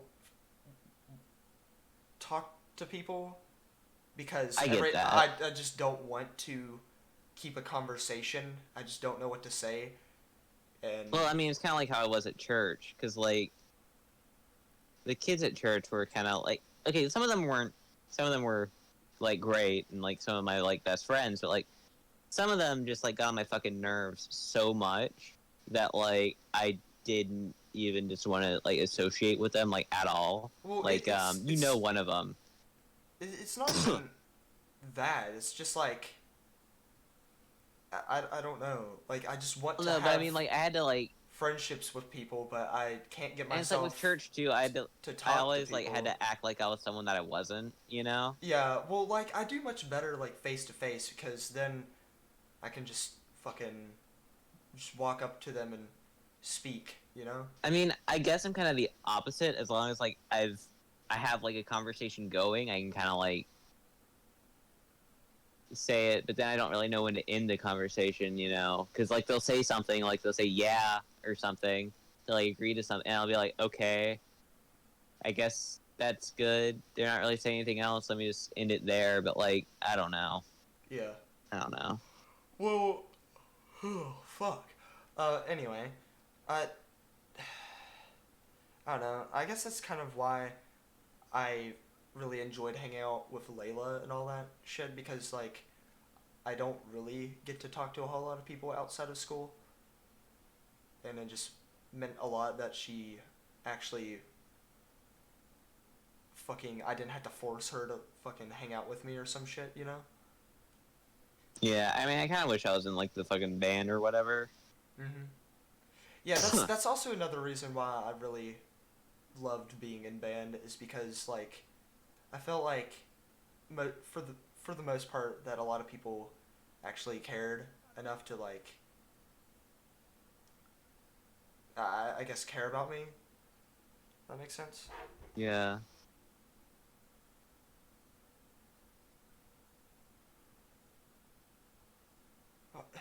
talk to people because I get that. I just don't want to keep a conversation. I just don't know what to say. And Well, I mean, it's kind of like how I was at church, because like the kids at church were kind of like, okay, some of them were like great, and like some of my like best friends, but like some of them just like got on my fucking nerves so much that like I didn't even just want to like associate with them like at all. well, Like you know, one of them. it's not even that. It's just like I don't know. Like I just want to No, have but I mean, like I had to like, friendships with people, but I can't get and it's like myself with church too. I had to. to talk I always to like had people. to act like I was someone that I wasn't. You know. Yeah, well, like I do much better like face to face because then I can just fucking just walk up to them and speak. You know? I mean, I guess I'm kind of the opposite. As long as like I have like a conversation going, I can kind of like say it, but then I don't really know when to end the conversation, you know, because like they'll say something, like they'll say yeah or something to like agree to something, and I'll be like, okay, I guess that's good. They're not really saying anything else. Let me just end it there. But like, I don't know. Yeah. I don't know. Well, oh, fuck. Anyway, I don't know. I guess that's kind of why I really enjoyed hanging out with Layla and all that shit because like I don't really get to talk to a whole lot of people outside of school, and it just meant a lot that she actually fucking I didn't have to force her to fucking hang out with me or some shit, you know? Yeah, I mean, I kind of wish I was in like the fucking band or whatever. Mhm. Yeah, that's also another reason why I really loved being in band is because like I felt like for the most part that a lot of people actually cared enough to like I guess care about me. That makes sense. Yeah.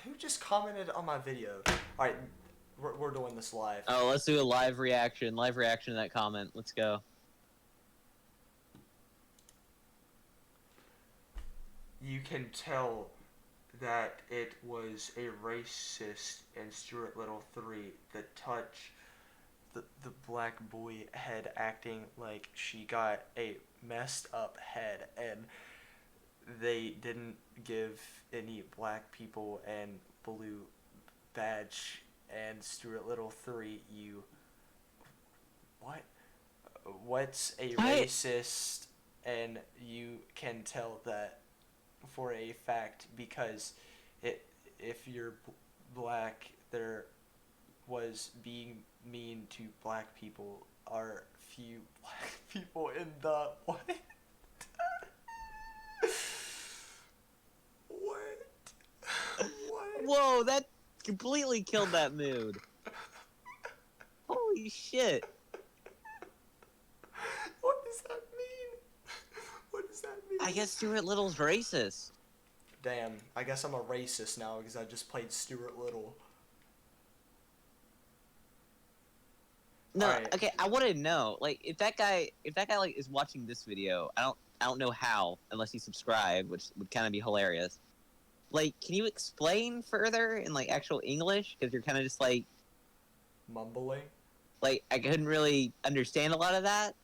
Who just commented on my video? All right, we're doing this live. Oh, let's do a live reaction. Live reaction to that comment. Let's go. You can tell that it was a racist in Stuart Little 3 that touched the black boy head acting like she got a messed up head, and they didn't give any black people and blue badge, and Stuart Little 3 you what's a racist, and you can tell that for a fact because if you're black, there was being mean to black people are few black people in the what? What? Whoa, that completely killed that mood. Holy shit. What does that mean? What does that mean? I guess Stuart Little's racist. Damn, I guess I'm a racist now because I just played Stuart Little. No, Alright. okay, I want to know, like, if that guy like is watching this video, I don't know how unless he subscribed, which would kind of be hilarious. Like, can you explain further in like actual English? Because you're kind of just like Mumbling? I couldn't really understand a lot of that.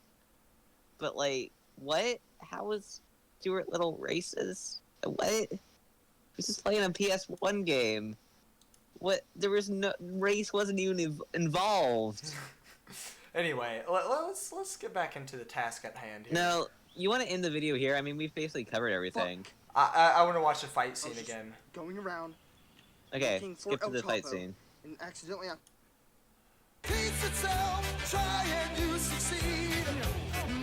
But like, what? How was Stuart Little racist? What? He was just playing a PS1 game. What? There was no race wasn't even involved. Anyway, let's get back into the task at hand here. No, you want to end the video here? I mean, we've basically covered everything. I want to watch the fight scene again. Going around. Okay, looking for skip to El the fight Chapo, scene. And accidentally I... Pizza yourself, try and you succeed.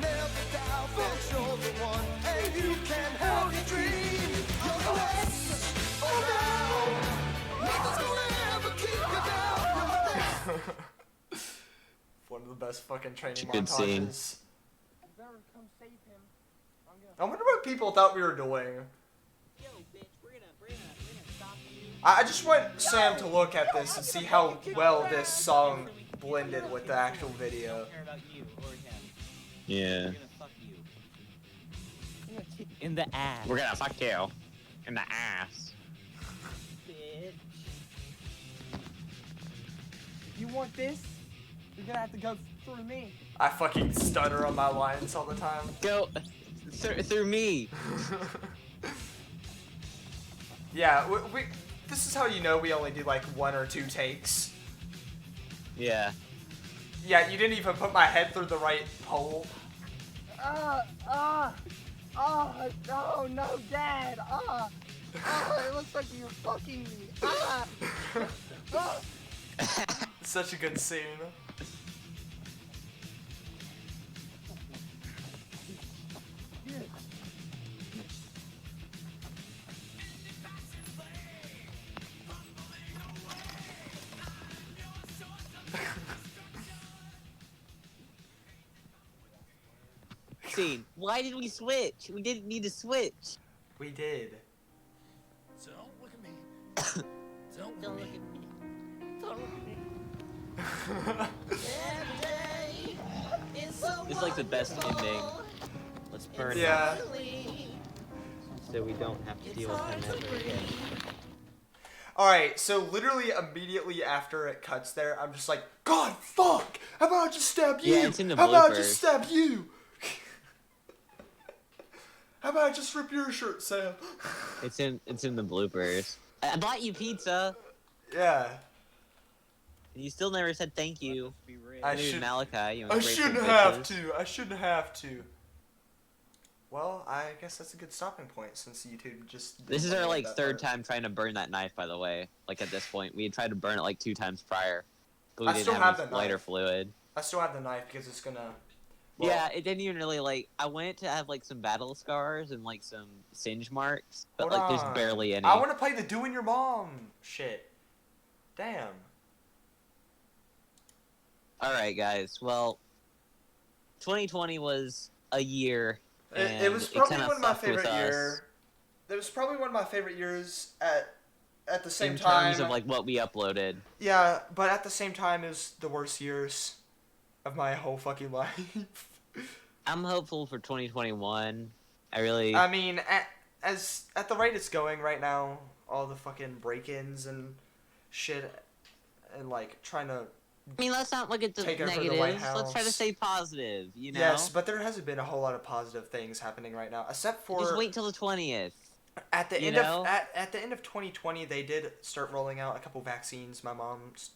Never doubt that you're the one, and you can have your dream. You're the best around. Nothing's gonna ever keep you down. You're the best. One of the best fucking training Good scene. montages. You better come save him. I'm gonna. I wonder what people thought we were doing. Yo, bitch, we're gonna stop you. I just want Sam to look at this and see how well this song blended with the actual video. I don't care about you or him. Yeah. We're gonna fuck you. I'm gonna kick in the ass. We're gonna fuck you in the ass. bitch. You want this? You're gonna have to go through me. I fucking stutter on my lines all the time. Go through me. Yeah, we this is how you know we only do like 1 or 2 takes. Yeah. Yeah, you didn't even put my head through the right hole. Oh, no, Dad. It looks like you're fucking me. Such a good scene. Scene. Why did we switch? We didn't need to switch. We did. Don't look at me. Don't look at me. Don't look at me. This is like the best ending. Let's burn Yeah. him so we don't have to deal with him ever again. Alright, so literally immediately after it cuts there, I'm just like, God, fuck! How about I just stab you? Yeah, it's in the How about I bloopers. just stab you? How about I just rip your shirt, Sam? It's in the bloopers. I bought you pizza. Yeah. And you still never said thank you. I Dude, should- Malachi, you I ungrateful shouldn't have bitches. to. I shouldn't have to. Well, I guess that's a good stopping point since YouTube just. This is our didn't like that third part. time trying to burn that knife, by the way. Like at this point, we had tried to burn it like 2 times prior, but we I didn't still have have enough the lighter knife. fluid. I still have the knife because it's gonna. well, Yeah, it didn't even really like. I wanted to have like some battle scars and like some singe marks, but hold like there's on. barely any. I want to play the doing your mom shit. Damn. All right, guys. Well, 2020 was a year. It was and probably kinda one of my fucked with favorite us years. It was probably one of my favorite years at the same in time. terms of like what we uploaded. Yeah, but at the same time, it was the worst years of my whole fucking life. I'm hopeful for 2021. I really. I mean, at the rate it's going right now, all the fucking break-ins and shit, and like trying to. I mean, let's not look at the Take over the negatives. White Let's try to House. stay positive. You know. Yes, but there hasn't been a whole lot of positive things happening right now, except for Just wait till the 20th. at the you end know? of at the end of 2020, they did start rolling out a couple vaccines. My mom's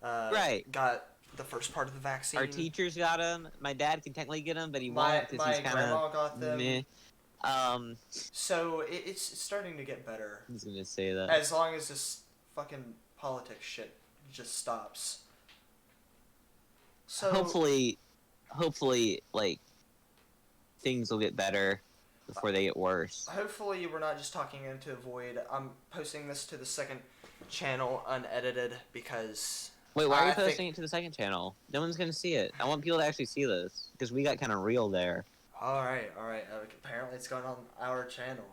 Right. got the first part of the vaccine. Our teachers got them. My dad can technically get them, but he my won't because my he's kind grandma of got them. meh. So it's starting to get better. I was gonna say that. As long as this fucking politics shit just stops. So hopefully, like things will get better before they get worse. hopefully we're not just talking into a void. I'm posting this to the second channel unedited because Wait, why are I you think- posting it to the second channel? No one's gonna see it. I want people to actually see this because we got kind of real there. All right. Apparently it's going on our channel.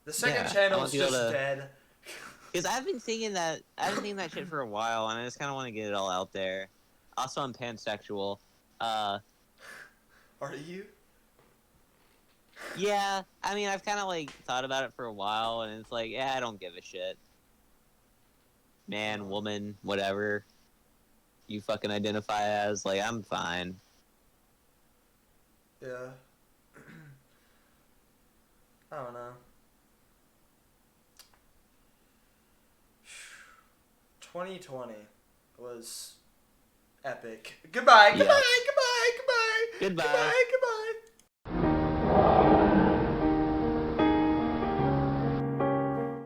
The second Yeah, I channel want is people just to- dead. Because I've been thinking that shit for a while, and I just kind of want to get it all out there. Also, I'm pansexual. Are you? Yeah, I mean, I've kind of like thought about it for a while, and it's like, yeah, I don't give a shit. Man, woman, whatever you fucking identify as, like, I'm fine. Yeah. I don't know. 2020 was epic. Goodbye. Yeah. Goodbye. Goodbye. Goodbye. Goodbye. Goodbye.